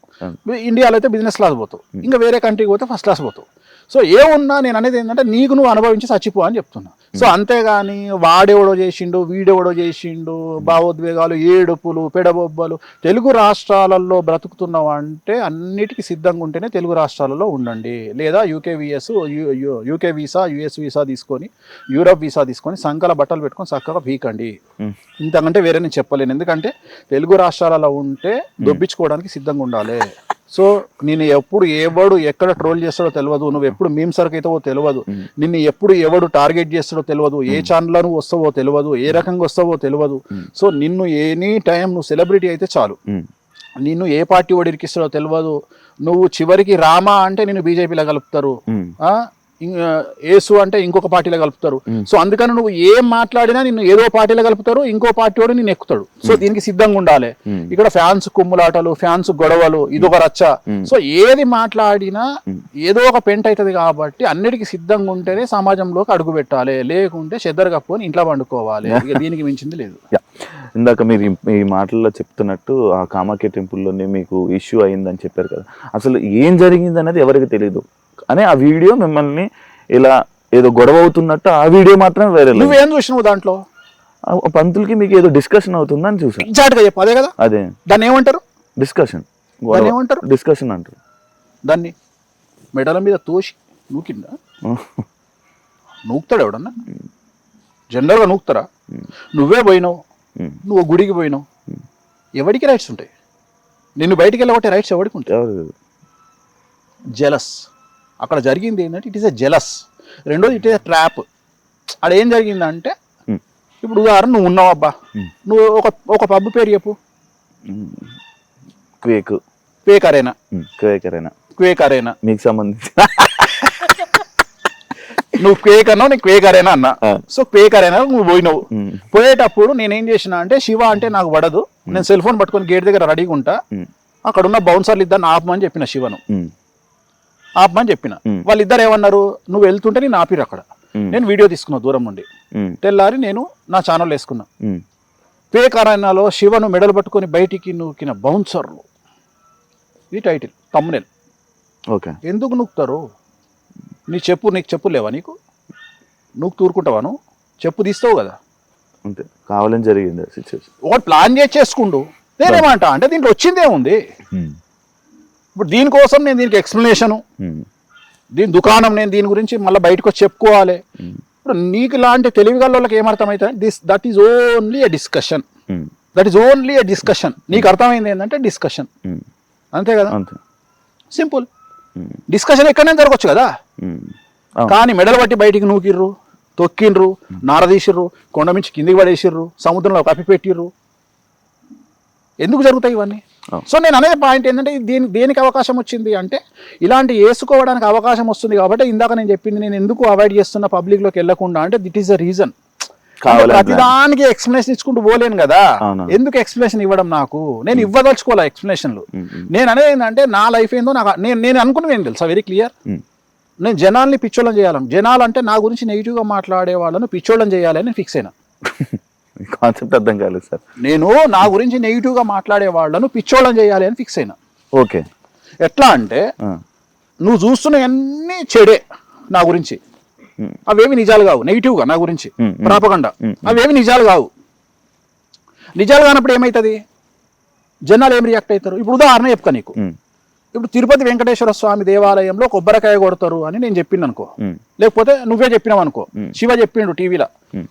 ఇండియాలో అయితే బిజినెస్ క్లాస్ పోతావు, ఇంకా వేరే కంట్రీకి పోతే ఫస్ట్ క్లాస్ పోతావు. సో ఏమున్నా నేను అనేది ఏంటంటే నీకు నువ్వు అనుభవించి చచ్చిపో అని చెప్తున్నా. సో అంతేగాని వాడెవడో చేసిండు వీడెవడో చేసిండు భావోద్వేగాలు ఏడుపులు పెడబొబ్బలు. తెలుగు రాష్ట్రాలలో బ్రతుకుతున్నావు అంటే అన్నిటికీ సిద్ధంగా ఉంటేనే తెలుగు రాష్ట్రాలలో ఉండండి, లేదా యూకే వీసా US వీసా తీసుకొని యూరప్ వీసా తీసుకొని సంకల బట్టలు పెట్టుకొని చక్కగా పీకండి. ఇంతకంటే వేరే నేను చెప్పలేను, ఎందుకంటే తెలుగు రాష్ట్రాలలో ఉంటే దొబ్బించుకోవడానికి సిద్ధంగా ఉండాలి. సో నేను ఎప్పుడు ఎవడు ఎక్కడ ట్రోల్ చేస్తాడో తెలియదు, నువ్వు ఎప్పుడు మీమ్సర్కి అవుతావో తెలియదు, నిన్ను ఎప్పుడు ఎవడు టార్గెట్ చేస్తాడో తెలియదు, ఏ ఛానల్లో నువ్వు వస్తావో తెలియదు, ఏ రకంగా వస్తావో తెలియదు. సో నిన్ను ఎనీ టైం నువ్వు సెలబ్రిటీ అయితే చాలు, నిన్ను ఏ పార్టీ వాడు ఇరికిస్తాడో తెలియదు. నువ్వు చివరికి రామా అంటే నిన్ను బీజేపీలో కలుపుతారు, ఏసు అంటే ఇంకొక పార్టీలో కలుపుతారు. సో అందుకని నువ్వు ఏం మాట్లాడినా నిన్ను ఏదో పార్టీలో కలుపుతారు, ఇంకో పార్టీ వాడు నిన్ను ఎక్కుతాడు. సో దీనికి సిద్ధంగా ఉండాలి. ఇక్కడ ఫ్యాన్స్ కుమ్ములాటలు, ఫ్యాన్స్ గొడవలు, ఇదొక రచ్చ. సో ఏది మాట్లాడినా ఏదో ఒక పెంట్ అవుతుంది కాబట్టి అన్నిటికీ సిద్ధంగా ఉంటేనే సమాజంలోకి అడుగు పెట్టాలి, లేకుంటే చెద్దరు కప్పుకొని ఇంట్లో పండుకోవాలి. ఇక దీనికి మించింది లేదు. ఇందాక మీరు ఈ మాటల్లో చెప్తున్నట్టు ఆ కామాఖ్య టెంపుల్లోనే మీకు ఇష్యూ అయిందని చెప్పారు కదా, అసలు ఏం జరిగింది అనేది ఎవరికి తెలియదు. అని ఆ వీడియో మిమ్మల్ని ఇలా ఏదో గొడవ అవుతున్నట్టు ఆ వీడియో మాత్రం వేరే. నువ్వేం చూసినావు దాంట్లో? పంతులకి మీకు ఏదో డిస్కషన్ అవుతుందని చూసాను. ఎగ్జాక్ట్గా చెప్పు, అదే కదా. అదే దాన్ని ఏమంటారు? డిస్కషన్. ఏమంటారు? డిస్కషన్ అంటారు. దాన్ని మెడల మీద తోసి నూకిందా? నూకుతాడు ఎవడన్నా? జనరల్గా నూకుతారా? నువ్వే పోయినావు, నువ్వు గుడికి పోయినావు, ఎవరికి రైట్స్ ఉంటాయి? నిన్ను బయటికి వెళ్ళగొట్టే రైట్స్ ఎవరికి ఉంటాయి? జెలస్. అక్కడ జరిగింది ఏంటంటే ఇట్ ఈస్ ఎ జెలస్. రెండోది ఇట్ ఈస్ ఎ ట్రాప్. అక్కడ ఏం జరిగిందంటే ఇప్పుడు ఉదాహరణ నువ్వు ఉన్నావు అబ్బా, నువ్వు ఒక పబ్ పేరు చెప్పు. క్వేక్ అరేనా మీకు సంబంధించి నువ్వు క్వేక్ అన్నావు, నేను క్వేక్ అరేనా అన్నా. సో క్వేక్ అరేనా నువ్వు పోయినావు. పోయేటప్పుడు నేనేం చేసిన అంటే శివ అంటే నాకు పడదు, నేను సెల్ ఫోన్ పట్టుకొని గేట్ దగ్గర రెడీగా ఉంటా, అక్కడ ఉన్న బౌన్సర్లు ఇద్దరు ఆపమని చెప్పిన శివను, ఆపమని చెప్పిన. వాళ్ళిద్దరు ఏమన్నారు, నువ్వు వెళ్తుంటే నేను ఆపిరు అక్కడ. నేను వీడియో తీసుకున్నా దూరం నుండి. తెల్లారి నేను నా ఛానల్ వేసుకున్నా. ఫేక్ అరేనాలో శివను మెడలు పట్టుకొని బయటికి నూకిన బౌన్సర్లు, ఇది టైటిల్, థంబ్నెయిల్. ఓకే. ఎందుకు నూకుతారు? నీకు చెప్పు లేవా? నీకు నువ్వు తూరుకుంటావాను? చెప్పు తీస్తావు కదా. అంతే, కావాలని జరిగింది సిచ్యువేషన్. ఒకటి ప్లాన్ చేసుకుంటూ నేనేమంటా అంటే దీంట్లో వచ్చిందే ఉంది. ఇప్పుడు దీనికోసం నేను దీనికి ఎక్స్ప్లెనేషను, దీని దుకాణం, నేను దీని గురించి మళ్ళీ బయటకు వచ్చి చెప్పుకోవాలి. ఇప్పుడు నీకు లాంటి తెలివిగల వాళ్ళకి ఏమర్థమవుతుంది? That is only a discussion. నీకు అర్థమైంది ఏంటంటే డిస్కషన్, అంతే కదా. సింపుల్. డిస్కషన్ ఎక్కడైనా జరగవచ్చు కదా. కానీ మెడలు పట్టి బయటికి నూకిర్రు, తొక్కిండ్రు, నారదీసిర్రు, కొండ మించి కిందికి పడేసిర్రు, సముద్రంలో కప్పిపెట్టిర్రు. ఎందుకు జరుగుతాయి ఇవన్నీ? సో నేను అనేది పాయింట్ ఏంటంటే దేనికి అవకాశం వచ్చింది అంటే ఇలాంటి వేసుకోవడానికి అవకాశం వస్తుంది కాబట్టి ఇందాక నేను చెప్పింది, నేను ఎందుకు అవాయిడ్ చేస్తున్న పబ్లిక్లోకి వెళ్ళకుండా అంటే దిట్ ఈస్ ద రీజన్. ప్రతిదానికి ఎక్స్ప్లెనేషన్ ఇచ్చుకుంటూ పోలేను కదా. ఎందుకు ఎక్స్ప్లెనేషన్ ఇవ్వడం? నాకు నేను ఇవ్వదలుచుకోలే ఎక్స్ప్లెనేషన్లు. నేను అనేది ఏంటంటే నా లైఫ్ ఏందో నాకు నేను అనుకున్నది ఏం తెలుసా, వెరీ క్లియర్. నేను జనాల్ని పిచ్చోళ్ళని చేయాలని, జనాలంటే నా గురించి నెగిటివ్గా మాట్లాడే వాళ్ళను పిచ్చోళ్ళని చేయాలని ఫిక్స్ అయినా. కాన్సెప్ట్ అర్థం కాలేదు సార్. నేను నా గురించి నెగిటివ్గా మాట్లాడే వాళ్ళను పిచ్చోళ్ళని చేయాలి అని ఫిక్స్ అయినా. ఓకే. ఎట్లా అంటే నువ్వు చూస్తున్నవన్నీ చెడే నా గురించి, అవేమి నిజాలు కావు. నెగిటివ్గా నా గురించి ప్రాపగండా, అవేమి నిజాలు కావు. నిజాలు కానప్పుడు ఏమవుతుంది? జనాలు ఏం రియాక్ట్ అవుతారు? ఇప్పుడు ఉదాహరణ చెప్తా నీకు. ఇప్పుడు తిరుపతి వెంకటేశ్వర స్వామి దేవాలయంలో కొబ్బరికాయ కొడతారు అని నేను చెప్పింది అనుకో, లేకపోతే నువ్వే చెప్పినావు అనుకో, శివ చెప్పిండు టీవీలో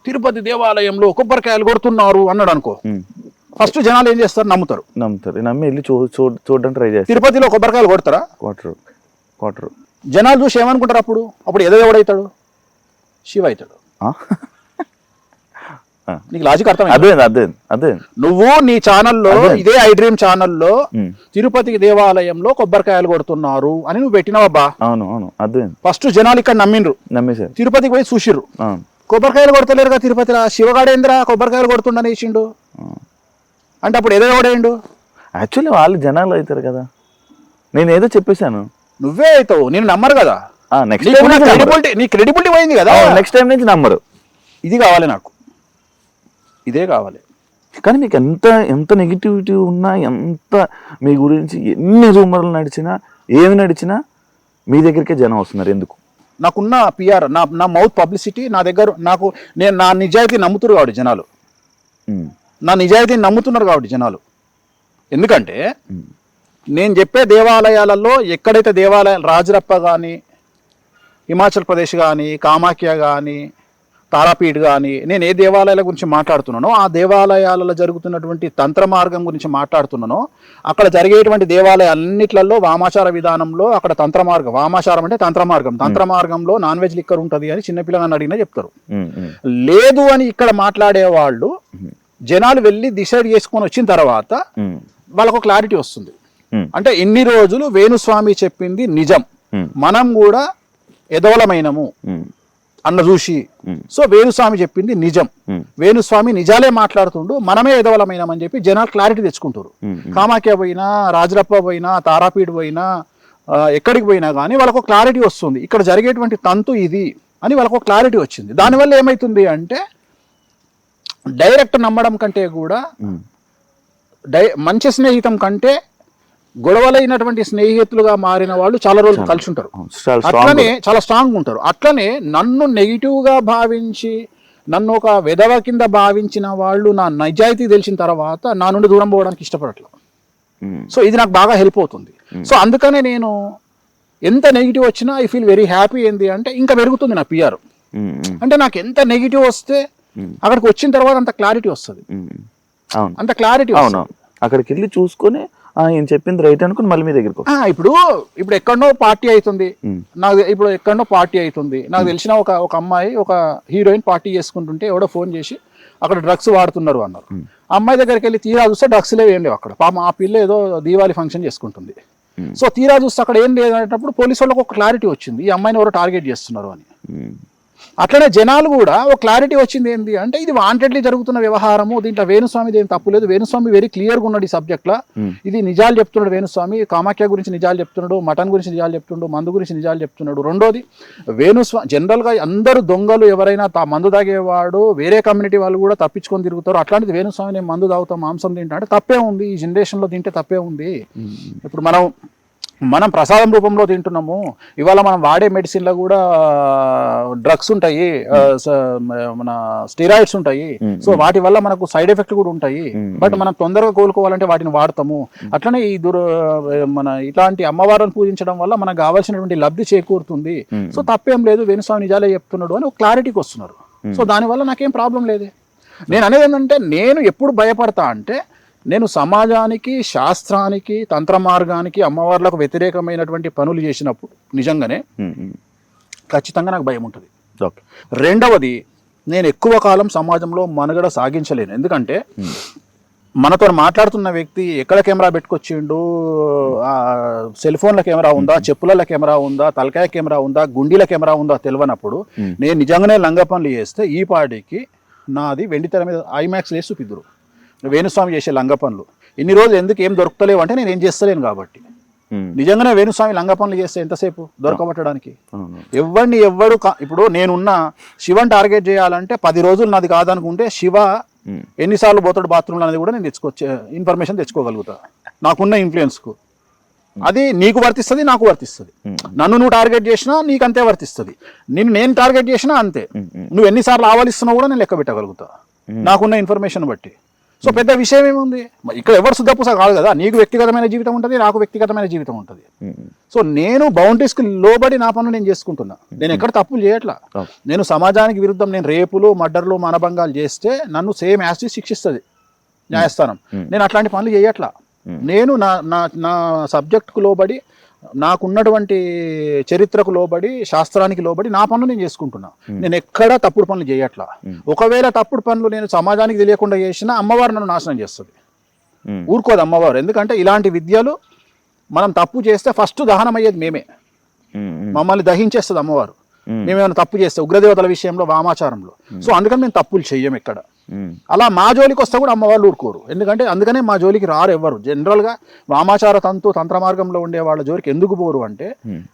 తిరుపతి దేవాలయంలో కొబ్బరికాయలు కొడుతున్నారు అన్నాడు అనుకో, ఫస్ట్ జనాలు ఏం చేస్తారు? నమ్ముతారు. నమ్మి వెళ్ళి చూడడానికి ట్రై చేస్తారు. తిరుపతిలో కొబ్బరికాయలు కొడతారా? కొట్టరు. జనాలు చూసి ఏమనుకుంటారు? అప్పుడు ఏదో ఎవడవుతాడు? శివ అవుతాడు. నీకు లాజిక్ అర్థం అదే నువ్వు నీ ఛానల్లో ఇదే ఐ డ్రీమ్ ఛానల్లో తిరుపతి దేవాలయంలో కొబ్బరికాయలు కొడుతున్నారు అని నువ్వు పెట్టినావబ్బా. అవును అదే ఫస్ట్ జనాలు ఇక్కడ నమ్మేశారు, తిరుపతికి పోయి చూసిర్రు. కొబ్బరికాయలు కొడతలేరుగా తిరుపతిలో, శివగాడేంద్ర కొబ్బరికాయలు కొడుతుండని ఇచ్చిండు అంటే అప్పుడు ఏదో ఓడేయండు. యాక్చువల్లీ వాళ్ళు జనాలు అవుతారు కదా, నేను ఏదో చెప్పేశాను, నువ్వే అవుతావు, నేను నమ్మరు కదా. నెక్స్ట్ నీ క్రెడిబిలిటీ పోయింది కదా, నెక్స్ట్ టైం నుంచి నమ్మరు. ఇది కావాలి నాకు, ఇదే కావాలి. కానీ మీకు ఎంత నెగిటివిటీ ఉన్నా, ఎంత మీ గురించి ఎన్ని రూమర్లు నడిచినా ఏమి నడిచినా మీ దగ్గరికే జనం వస్తున్నారు. ఎందుకు? నాకున్న పిఆర్, నా మౌత్ పబ్లిసిటీ నా దగ్గర, నేను నా నిజాయితీ నమ్ముతున్నారు కాబట్టి జనాలు, నా నిజాయితీని నమ్ముతున్నారు కాబట్టి జనాలు. ఎందుకంటే నేను చెప్పే దేవాలయాలలో ఎక్కడైతే దేవాలయాలు రాజరప్ప కానీ, హిమాచల్ ప్రదేశ్ కానీ, కామాఖ్య కానీ, తారాపీఠ్ కానీ, నేను ఏ దేవాలయాల గురించి మాట్లాడుతున్నానో ఆ దేవాలయాలలో జరుగుతున్నటువంటి తంత్ర మార్గం గురించి మాట్లాడుతున్నానో, అక్కడ జరిగేటువంటి దేవాలయాలన్నిట్లలో వామాచార విధానంలో అక్కడ తంత్ర మార్గం, వామాచారం అంటే తంత్ర మార్గంలో నాన్ వెజ్ లిక్కర్ ఉంటుంది అని చిన్నపిల్లగాని అడిగినా చెప్తారు. లేదు అని ఇక్కడ మాట్లాడే వాళ్ళు జనాలు వెళ్ళి డిసైడ్ చేసుకొని వచ్చిన తర్వాత వాళ్ళకు క్లారిటీ వస్తుంది. అంటే ఇన్ని రోజులు వేణుస్వామి చెప్పింది నిజం, మనం కూడా ఎదవలమైనము అన్న చూసి, సో వేణుస్వామి చెప్పింది నిజం, వేణుస్వామి నిజాలే మాట్లాడుతుండు, మనమే ఎదవలమైనమని చెప్పి జనాలు క్లారిటీ తెచ్చుకుంటారు. కామాఖ్య పోయినా, రాజరప్ప పోయినా, తారాపీఠ్ పోయినా, ఎక్కడికి పోయినా కానీ వాళ్ళకు క్లారిటీ వస్తుంది, ఇక్కడ జరిగేటువంటి తంతు ఇది అని వాళ్ళకు క్లారిటీ వచ్చింది. దానివల్ల ఏమవుతుంది అంటే డైరెక్ట్ నమ్మడం కంటే కూడా మంచి స్నేహితం కంటే గొడవలైనటువంటి స్నేహితులుగా మారిన వాళ్ళు చాలా రోజులు కలిసి ఉంటారు, అట్లనే చాలా స్ట్రాంగ్ ఉంటారు. అట్లనే నన్ను నెగిటివ్గా భావించి, నన్ను ఒక వెధవ కింద భావించిన వాళ్ళు నా నిజాయితీ తెలిసిన తర్వాత నా నుండి దూరం పోవడానికి ఇష్టపడట్లేదు. సో ఇది నాకు బాగా హెల్ప్ అవుతుంది. సో అందుకనే నేను ఎంత నెగిటివ్ వచ్చినా ఐ ఫీల్ వెరీ హ్యాపీ. ఏంది అంటే ఇంకా పెరుగుతుంది నా పిఆర్. అంటే నాకు ఎంత నెగిటివ్ వస్తే అక్కడికి వచ్చిన తర్వాత అంత క్లారిటీ వస్తుంది, అంత క్లారిటీ. అక్కడికి వెళ్ళి చూసుకొని ఈయన చెప్పింది రైట్ అనుకుని మళ్ళీ మీ దగ్గరకు. ఇప్పుడు ఎక్కడో పార్టీ అవుతుంది నాకు తెలిసిన ఒక అమ్మాయి, ఒక హీరోయిన్ పార్టీ చేసుకుంటుంటే ఎవడో ఫోన్ చేసి అక్కడ డ్రగ్స్ వాడుతున్నారు అన్నారు. అమ్మాయి దగ్గరికి వెళ్ళి తీరా చూస్తే డ్రగ్స్ లేవు, ఏం లేవు అక్కడ. పాపం ఆ పిల్ల ఏదో దీవాళి ఫంక్షన్ చేసుకుంటుంది. సో తీరా చూస్తే అక్కడ ఏం లేదు అనేటప్పుడు పోలీసు వాళ్ళకి ఒక క్లారిటీ వచ్చింది, ఈ అమ్మాయిని ఎవరో టార్గెట్ చేస్తున్నారు అని. అట్లనే జనాలు కూడా ఒక క్లారిటీ వచ్చింది. ఏంటి అంటే ఇది వాంటెడ్లీ జరుగుతున్న వ్యవహారము, దీంట్లో వేణుస్వామిది ఏం తప్పు లేదు, వేణుస్వామి వెరీ క్లియర్గా ఉన్నాడు ఈ సబ్జెక్ట్లో, ఇది నిజాలు చెప్తున్నాడు వేణుస్వామి, కామాఖ్య గురించి నిజాలు చెప్తున్నాడు, మటన్ గురించి నిజాలు చెప్తున్నాడు, మందు గురించి నిజాలు చెప్తున్నాడు. రెండోది వేణుస్వామి జనరల్గా అందరూ దొంగలు, ఎవరైనా మందు తాగేవాడు వేరే కమ్యూనిటీ వాళ్ళు కూడా తప్పించుకొని తిరుగుతారు. అట్లాంటిది వేణుస్వామి నేను మందు తాగుతాం, మాంసం తింటా అంటే తప్పే ఉంది, ఈ జనరేషన్లో తింటే తప్పే ఉంది. ఇప్పుడు మనం ప్రసాదం రూపంలో తింటున్నాము, ఇవాళ మనం వాడే మెడిసిన్లో కూడా డ్రగ్స్ ఉంటాయి, మన స్టెరాయిడ్స్ ఉంటాయి. సో వాటి వల్ల మనకు సైడ్ ఎఫెక్ట్ కూడా ఉంటాయి, బట్ మనం తొందరగా కోలుకోవాలంటే వాటిని వాడతాము. అట్లనే ఈ మన ఇట్లాంటి అమ్మవారిని పూజించడం వల్ల మనకు కావాల్సినటువంటి లబ్ధి చేకూరుతుంది. సో తప్పేం లేదు, వేణుస్వామి నిజాలే చెప్తున్నాడు అని ఒక క్లారిటీకి వస్తున్నారు. సో దానివల్ల నాకేం ప్రాబ్లం లేదు. నేను అనేది ఏంటంటే, నేను ఎప్పుడు భయపడతా అంటే, నేను సమాజానికి, శాస్త్రానికి, తంత్ర మార్గానికి, అమ్మవార్లకు వ్యతిరేకమైనటువంటి పనులు చేసినప్పుడు నిజంగానే ఖచ్చితంగా నాకు భయం ఉంటుంది. రెండవది, నేను ఎక్కువ కాలం సమాజంలో మనుగడ సాగించలేను. ఎందుకంటే మనతో మాట్లాడుతున్న వ్యక్తి ఎక్కడ కెమెరా పెట్టుకొచ్చిండు, సెల్ ఫోన్ల కెమెరా ఉందా, చెప్పుల కెమెరా ఉందా, తలకాయ కెమెరా ఉందా, గుండీల కెమెరా ఉందా తెలియనప్పుడు నేను నిజంగానే లంగ పనులు చేస్తే ఈ పాటికి నాది వెండి తెర మీద ఐమాక్స్ వేసి చూపిద్దురు. వేణుస్వామి చేసే లంగ పనులు ఇన్ని రోజులు ఎందుకు ఏం దొరుకుతలేవు అంటే నేను ఏం చేస్తలేను కాబట్టి. నిజంగానే వేణుస్వామి లంగ పనులు చేస్తే ఎంతసేపు దొరకబట్టడానికి? ఎవడు ఇప్పుడు నేనున్న శివని టార్గెట్ చేయాలంటే 10 రోజులు నాది కాదనుకుంటే శివ ఎన్నిసార్లు పోతాడు బాత్రూమ్లో అనేది కూడా నేను ఇన్ఫర్మేషన్ తెచ్చుకోగలుగుతా నాకున్న ఇన్ఫ్లుయెన్స్కు. అది నీకు వర్తిస్తుంది, నాకు వర్తిస్తుంది. నన్ను నువ్వు టార్గెట్ చేసినా నీకు అంతే వర్తిస్తుంది, నేను టార్గెట్ చేసినా అంతే. నువ్వు ఎన్నిసార్లు ఆవలిస్తున్నావు కూడా నేను లెక్క పెట్టగలుగుతా నాకున్న ఇన్ఫర్మేషన్ బట్టి. సో పెద్ద విషయం ఏముంది ఇక్కడ, ఎవరు శుద్ధపూస కాదు కదా. నీకు వ్యక్తిగతమైన జీవితం ఉంటుంది, నాకు వ్యక్తిగతమైన జీవితం ఉంటుంది. సో నేను బౌండరీస్కి లోబడి నా పనులు నేను చేసుకుంటున్నా, నేను ఎక్కడ తప్పులు చేయట్లా. నేను సమాజానికి విరుద్ధం, నేను రేపులు, మర్డర్లు, మానభంగాలు చేస్తే నన్ను సేమ్ యాసిడ్ శిక్షిస్తుంది న్యాయస్థానం. నేను అట్లాంటి పనులు చేయట్లా. నేను నా నా నా సబ్జెక్టుకు లోబడి, నాకున్నటువంటి చరిత్రకు లోబడి, శాస్త్రానికి లోబడి నా పనులు నేను చేసుకుంటున్నా. నేను ఎక్కడా తప్పుడు పనులు చేయట్లా. ఒకవేళ తప్పుడు పనులు నేను సమాజానికి తెలియకుండా చేసినా అమ్మవారు నన్ను నాశనం చేస్తుంది. ఊరుకోదు అమ్మవారు. ఎందుకంటే ఇలాంటి విద్యలు మనం తప్పు చేస్తే ఫస్ట్ దహనం అయ్యేది మేమే. మమ్మల్ని దహించేస్తుంది అమ్మవారు మేమేమైనా తప్పు చేస్తే, ఉగ్రదేవతల విషయంలో, వామాచారంలో. సో అందుకని మేము తప్పులు చెయ్యం ఎక్కడ. అలా మా జోలికి వస్తే కూడా అమ్మవాళ్ళు ఊరుకోరు. ఎందుకంటే అందుకనే మా జోలికి రారు ఎవ్వరు. జనరల్గా వామాచార తంత్ర మార్గంలో ఉండే వాళ్ళ జోలికి ఎందుకు పోరు అంటే,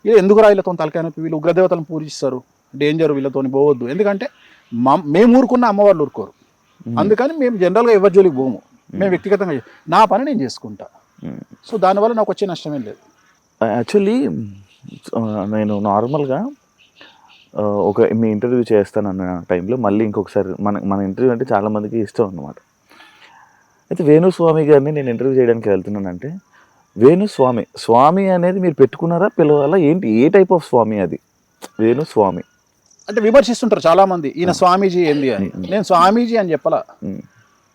ఇది ఎందుకు వీళ్ళతో తలకాయ నొప్పి, వీళ్ళు ఉగ్రదేవతలను పూజిస్తారు, డేంజర్, వీళ్ళతో పోవద్దు. ఎందుకంటే మేము ఊరుకున్న అమ్మవాళ్ళు ఊరుకోరు. అందుకని మేము జనరల్గా ఎవరి జోలికి పోము. మేము వ్యక్తిగతంగా నా పని నేను చేసుకుంటా. సో దానివల్ల నాకు వచ్చే నష్టమేం లేదు. యాక్చువల్లీ నేను నార్మల్గా మీ ఇంటర్వ్యూ చేస్తానన్న టైంలో మళ్ళీ ఇంకొకసారి మన ఇంటర్వ్యూ అంటే చాలామందికి ఇష్టం అన్నమాట. అయితే వేణుస్వామి గారిని నేను ఇంటర్వ్యూ చేయడానికి వెళ్తున్నానంటే, స్వామి అనేది మీరు పెట్టుకున్నారా, పిలవాలా, ఏంటి, ఏ టైప్ ఆఫ్ స్వామి అది వేణుస్వామి? అంటే విమర్శిస్తుంటారు చాలామంది, ఈయన స్వామీజీ ఏంది అని. నేను స్వామీజీ అని చెప్పలా.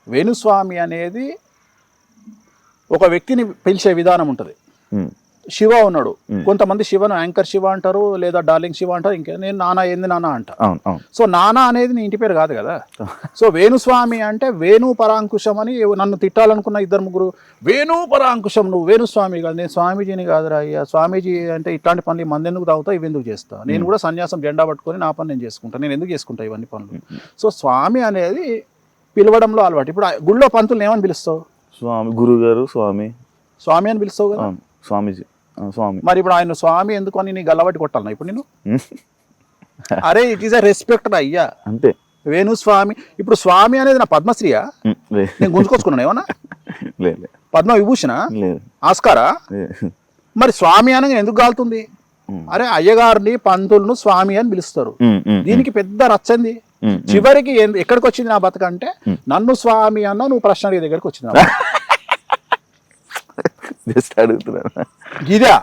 వేణుస్వామి అనేది ఒక వ్యక్తిని పిలిచే విధానం ఉంటుంది. శివ ఉన్నాడు, కొంతమంది శివను యాంకర్ శివ అంటారు, లేదా డార్లింగ్ శివ అంటారు, ఇంకా నేను నానా ఏంది నానా అంట. సో నానా అనేది నీ ఇంటి పేరు కాదు కదా. సో వేణుస్వామి అంటే వేణు పరాంకుశం అని నన్ను తిట్టాలనుకున్న 2-3 వేణు పరాంకుశం, నువ్వు వేణుస్వామి కాదు, నేను స్వామీజీని కాదురా అయ్యా. స్వామీజీ అంటే ఇట్లాంటి పనులు మంది ఎందుకు తాగుతావు, ఇవి ఎందుకు చేస్తా, నేను కూడా సన్యాసం జెండా పట్టుకొని నా పని నేను చేసుకుంటాను, నేను ఎందుకు చేసుకుంటా ఇవన్నీ పనులు. సో స్వామి అనేది పిలవడంలో అలవాటు. ఇప్పుడు గుళ్ళో పంతులు ఏమని పిలుస్తావు? స్వామి, గురుగారు, స్వామి అని పిలుస్తావు కదా. స్వామీజీ, స్వామి. మరి ఇప్పుడు ఆయన స్వామి ఎందుకు అని నీ గల్లబట్టి కొట్టాలన్నా ఇప్పుడు నేను? అరే ఇట్ ఈస్ అ రెస్పెక్ట్ అయ్యా. అంతే. వేణుస్వామి, ఇప్పుడు స్వామి అనేది నా పద్మశ్రీయా? నేను గుంజుకొచ్చుకున్నాను ఏమన్నా? పద్మ విభూషణ, ఆస్కారా? మరి స్వామి అనగా ఎందుకు గాలుతుంది? అరే అయ్యగారిని పంతులను స్వామి అని పిలుస్తారు. దీనికి పెద్ద రచ్చంది. చివరికి ఎక్కడికి వచ్చింది నా బతకంటే, నన్ను స్వామి అన్నా నువ్వు ప్రశ్న అడిగే దగ్గరికి వచ్చింది. జస్ట్ అడుగుతున్నా, ఇదా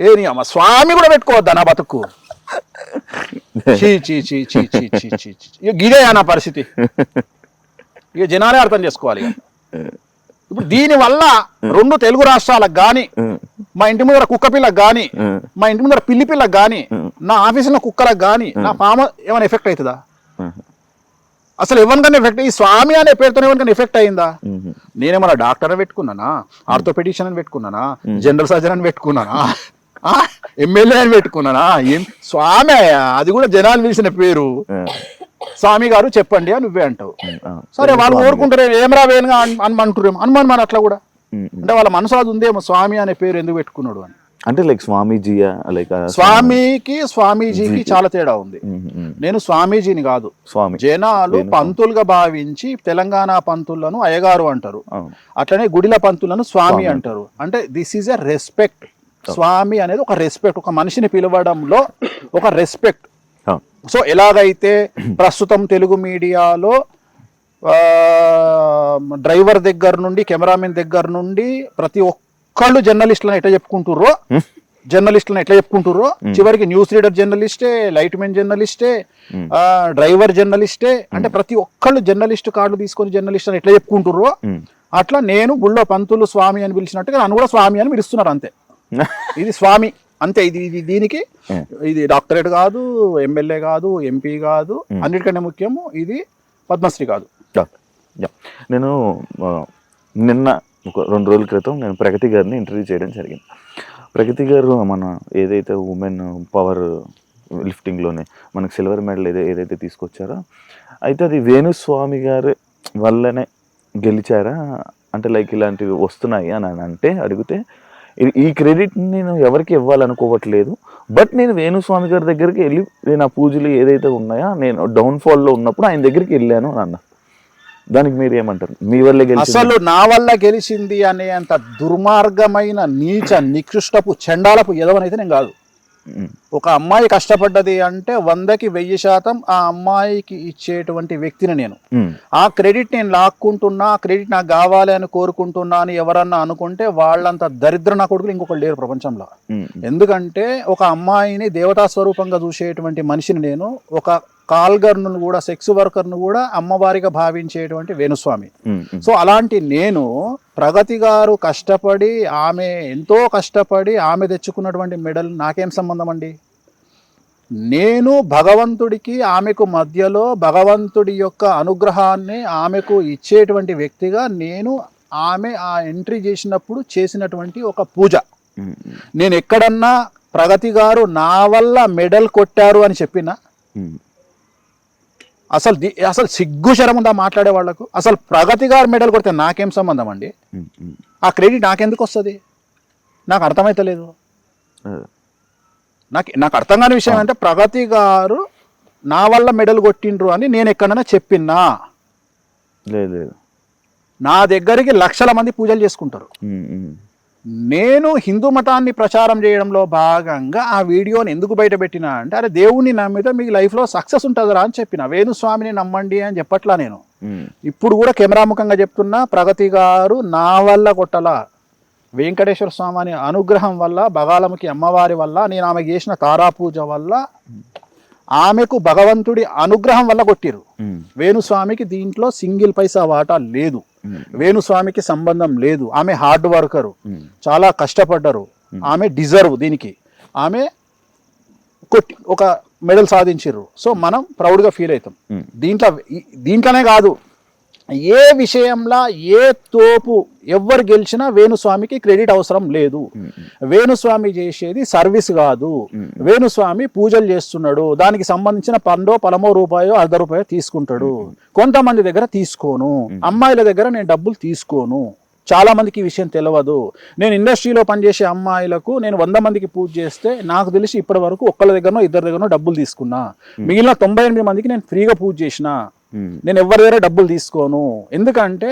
ఏ నీ అమ్మ స్వామి కూడా పెట్టుకోవద్దా నా బతుకు? గిదే నా పరిస్థితి. ఇక జనాలే అర్థం చేసుకోవాలి. ఇప్పుడు దీని వల్ల 2 తెలుగు రాష్ట్రాలకు గాని, మా ఇంటి ముందర కుక్క పిల్లకు గాని, మా ఇంటి ముందర పిల్లి పిల్లకు గాని, నా ఆఫీసులో కుక్కలకు గాని, నా ఫామ్ ఏమైనా ఎఫెక్ట్ అవుతుందా? అసలు ఎవరికైనా ఎఫెక్ట్, ఈ స్వామి అనే పేరుతో ఎవరికైనా ఎఫెక్ట్ అయిందా? నేనేమన్నా డాక్టర్ అని పెట్టుకున్నానా, ఆర్థోపెడిషన్ అని పెట్టుకున్నానా, జనరల్ సర్జన్ అని పెట్టుకున్నానా, ఎమ్మెల్యే అని పెట్టుకున్నానా? ఏం స్వామి, అది కూడా జనాలు పిలిచిన పేరు. స్వామి గారు చెప్పండి అని నువ్వే అంటావు. సరే వాళ్ళు కోరుకుంటారే ఏమరా వేనుగా అనుమంటురేమో, అనుమానం మరి అట్లా కూడా. అంటే వాళ్ళ మనసు అది ఉందేమో, స్వామి అనే పేరు ఎందుకు పెట్టుకున్నాడు అని. అంటే లైక్ స్వామీజీయా, లైక్ స్వామికి స్వామీజీకి చాలా తేడా ఉంది. నేను స్వామీజీని కాదు, జనాలు పంతులుగా భావించి తెలంగాణ పంతులను అయ్యగారు అంటారు, అట్లనే గుడిల పంతులను స్వామి అంటారు. అంటే దిస్ ఈజ్ ఎ రెస్పెక్ట్. స్వామి అనేది ఒక రెస్పెక్ట్, ఒక మనిషిని పిలవడంలో ఒక రెస్పెక్ట్. సో ఎలాగైతే ప్రస్తుతం తెలుగు మీడియాలో డ్రైవర్ దగ్గర నుండి, కెమెరామెన్ దగ్గర నుండి ప్రతి ఒక్కళ్ళు జర్నలిస్టులను ఎట్లా చెప్పుకుంటుర్రో, చివరికి న్యూస్ రీడర్ జర్నలిస్టే, లైట్ మెన్ జర్నలిస్టే, డ్రైవర్ జర్నలిస్టే, అంటే ప్రతి ఒక్కళ్ళు జర్నలిస్ట్ కార్డు తీసుకొని జర్నలిస్ట్ అని ఎట్లా చెప్పుకుంటుర్రో, అట్లా నేను గుళ్ళో పంతులు స్వామి అని పిలిచినట్టుగా నన్ను కూడా స్వామి అని పిలుస్తున్నారు. అంతే, ఇది స్వామి అంతే. ఇది దీనికి ఇది డాక్టరేట్ కాదు, ఎమ్మెల్యే కాదు, ఎంపీ కాదు, అన్నిటికన్నా ముఖ్యము ఇది పద్మశ్రీ కాదు. నేను నిన్న ఒక 2 రోజుల క్రితం నేను ప్రగతి గారిని ఇంటర్వ్యూ చేయడం జరిగింది. ప్రగతి గారు మన ఏదైతే ఉమెన్ పవర్ లిఫ్టింగ్లోనే మనకు సిల్వర్ మెడల్ ఏదైతే తీసుకొచ్చారో, అయితే అది వేణుస్వామి గారి వల్లనే గెలిచారా అంటే లైక్ ఇలాంటివి వస్తున్నాయి అని అంటే అడిగితే, ఈ క్రెడిట్ నేను ఎవరికి ఇవ్వాలనుకోవట్లేదు, బట్ నేను వేణుస్వామి గారి దగ్గరికి వెళ్ళి నా పూజలు ఏదైతే ఉన్నాయో నేను డౌన్ఫాల్లో ఉన్నప్పుడు ఆయన దగ్గరికి వెళ్ళాను అని అన్న. దానికి మీరు ఏమంటారు? మీ వల్లే గెలిచింది, అసలు నా వల్ల గెలిచింది అనే అంత దుర్మార్గమైన నీచ నికృష్టపు చండాలపు ఎదవనైతే నేను కాదు. ఒక అమ్మాయి కష్టపడ్డది అంటే 100కి 1000% ఆ అమ్మాయికి ఇచ్చేటువంటి వ్యక్తిని నేను. ఆ క్రెడిట్ నేను లాక్కుంటున్నా, ఆ క్రెడిట్ నాకు కావాలి అని కోరుకుంటున్నా అని ఎవరన్నా అనుకుంటే వాళ్ళంత దరిద్ర నా కొడుకులు ఇంకొకరు లేరు ప్రపంచంలో. ఎందుకంటే ఒక అమ్మాయిని దేవతా స్వరూపంగా చూసేటువంటి మనిషిని నేను, ఒక కాల్గర్ను కూడా సెక్స్ వర్కర్ను కూడా అమ్మవారిగా భావించేటువంటి వేణుస్వామి. సో అలాంటి నేను ప్రగతి గారు కష్టపడి ఆమె ఎంతో కష్టపడి ఆమె తెచ్చుకున్నటువంటి మెడల్ నాకేం సంబంధం అండి? నేను భగవంతుడికి ఆమెకు మధ్యలో భగవంతుడి యొక్క అనుగ్రహాన్ని ఆమెకు ఇచ్చేటువంటి వ్యక్తిగా నేను ఆమె ఆ ఎంట్రీ చేసినప్పుడు చేసినటువంటి ఒక పూజ. నేను ఎక్కడన్నా ప్రగతి గారు నా వల్ల మెడల్ కొట్టారు అని చెప్పినా అసలు సిగ్గు శరం ఉందా మాట్లాడే వాళ్ళకు? అసలు ప్రగతి గారు మెడల్ కొడితే నాకేం సంబంధం అండి? ఆ క్రెడిట్ నాకెందుకు వస్తుంది? నాకు అర్థమైతలేదు. నాకు అర్థం కాని విషయం అంటే ప్రగతి గారు నా వల్ల మెడల్ కొట్టిండ్రు అని నేను ఎక్కడైనా చెప్పినా? లేదు. నా దగ్గరికి లక్షల మంది పూజలు చేసుకుంటారు. నేను హిందూ మతాన్ని ప్రచారం చేయడంలో భాగంగా ఆ వీడియోని ఎందుకు బయట పెట్టినా అంటే, అరే దేవుణ్ణి నమ్మితే మీకు లైఫ్లో సక్సెస్ ఉంటుందిరా అని చెప్పిన. వేణుస్వామిని నమ్మండి అని చెప్పట్లా నేను. ఇప్పుడు కూడా కెమెరాముఖంగా చెప్తున్నా, ప్రగతి గారు నా వల్ల కొట్టలా, వెంకటేశ్వర స్వామి అనుగ్రహం వల్ల, బగాలముఖి అమ్మవారి వల్ల, నేను ఆమెకు చేసిన తారా పూజ వల్ల, ఆమెకు భగవంతుడి అనుగ్రహం వల్ల కొట్టిరు. వేణుస్వామికి దీంట్లో సింగిల్ పైసా వాటా లేదు. వేణుస్వామికి సంబంధం లేదు. ఆమె హార్డ్ వర్కరు, చాలా కష్టపడ్డరు, ఆమె డిజర్వ్ దీనికి. ఆమె కొట్టి ఒక మెడల్ సాధించారు. సో మనం ప్రౌడ్గా ఫీల్ అవుతాం. దీంట్లోనే కాదు, ఏ విషయంలో ఏ తోపు ఎవరు గెలిచినా వేణుస్వామికి క్రెడిట్ అవసరం లేదు. వేణుస్వామి చేసేది సర్వీస్ కాదు. వేణుస్వామి పూజలు చేస్తున్నాడు, దానికి సంబంధించిన పండో పలమో రూపాయో ₹1/2 తీసుకుంటాడు. కొంతమంది దగ్గర తీసుకోను, అమ్మాయిల దగ్గర నేను డబ్బులు తీసుకోను. చాలా మందికి ఈ విషయం తెలియదు. నేను ఇండస్ట్రీలో పనిచేసే అమ్మాయిలకు నేను 100 మందికి పూజ చేస్తే నాకు తెలిసి ఇప్పటి వరకు ఒక్కళ్ళ దగ్గరనో ఇద్దరి దగ్గరనో డబ్బులు తీసుకున్నా. మిగిలిన 98 మందికి నేను ఫ్రీగా పూజ చేసిన. నేను ఎవరి దగ్గర డబ్బులు తీసుకోను. ఎందుకంటే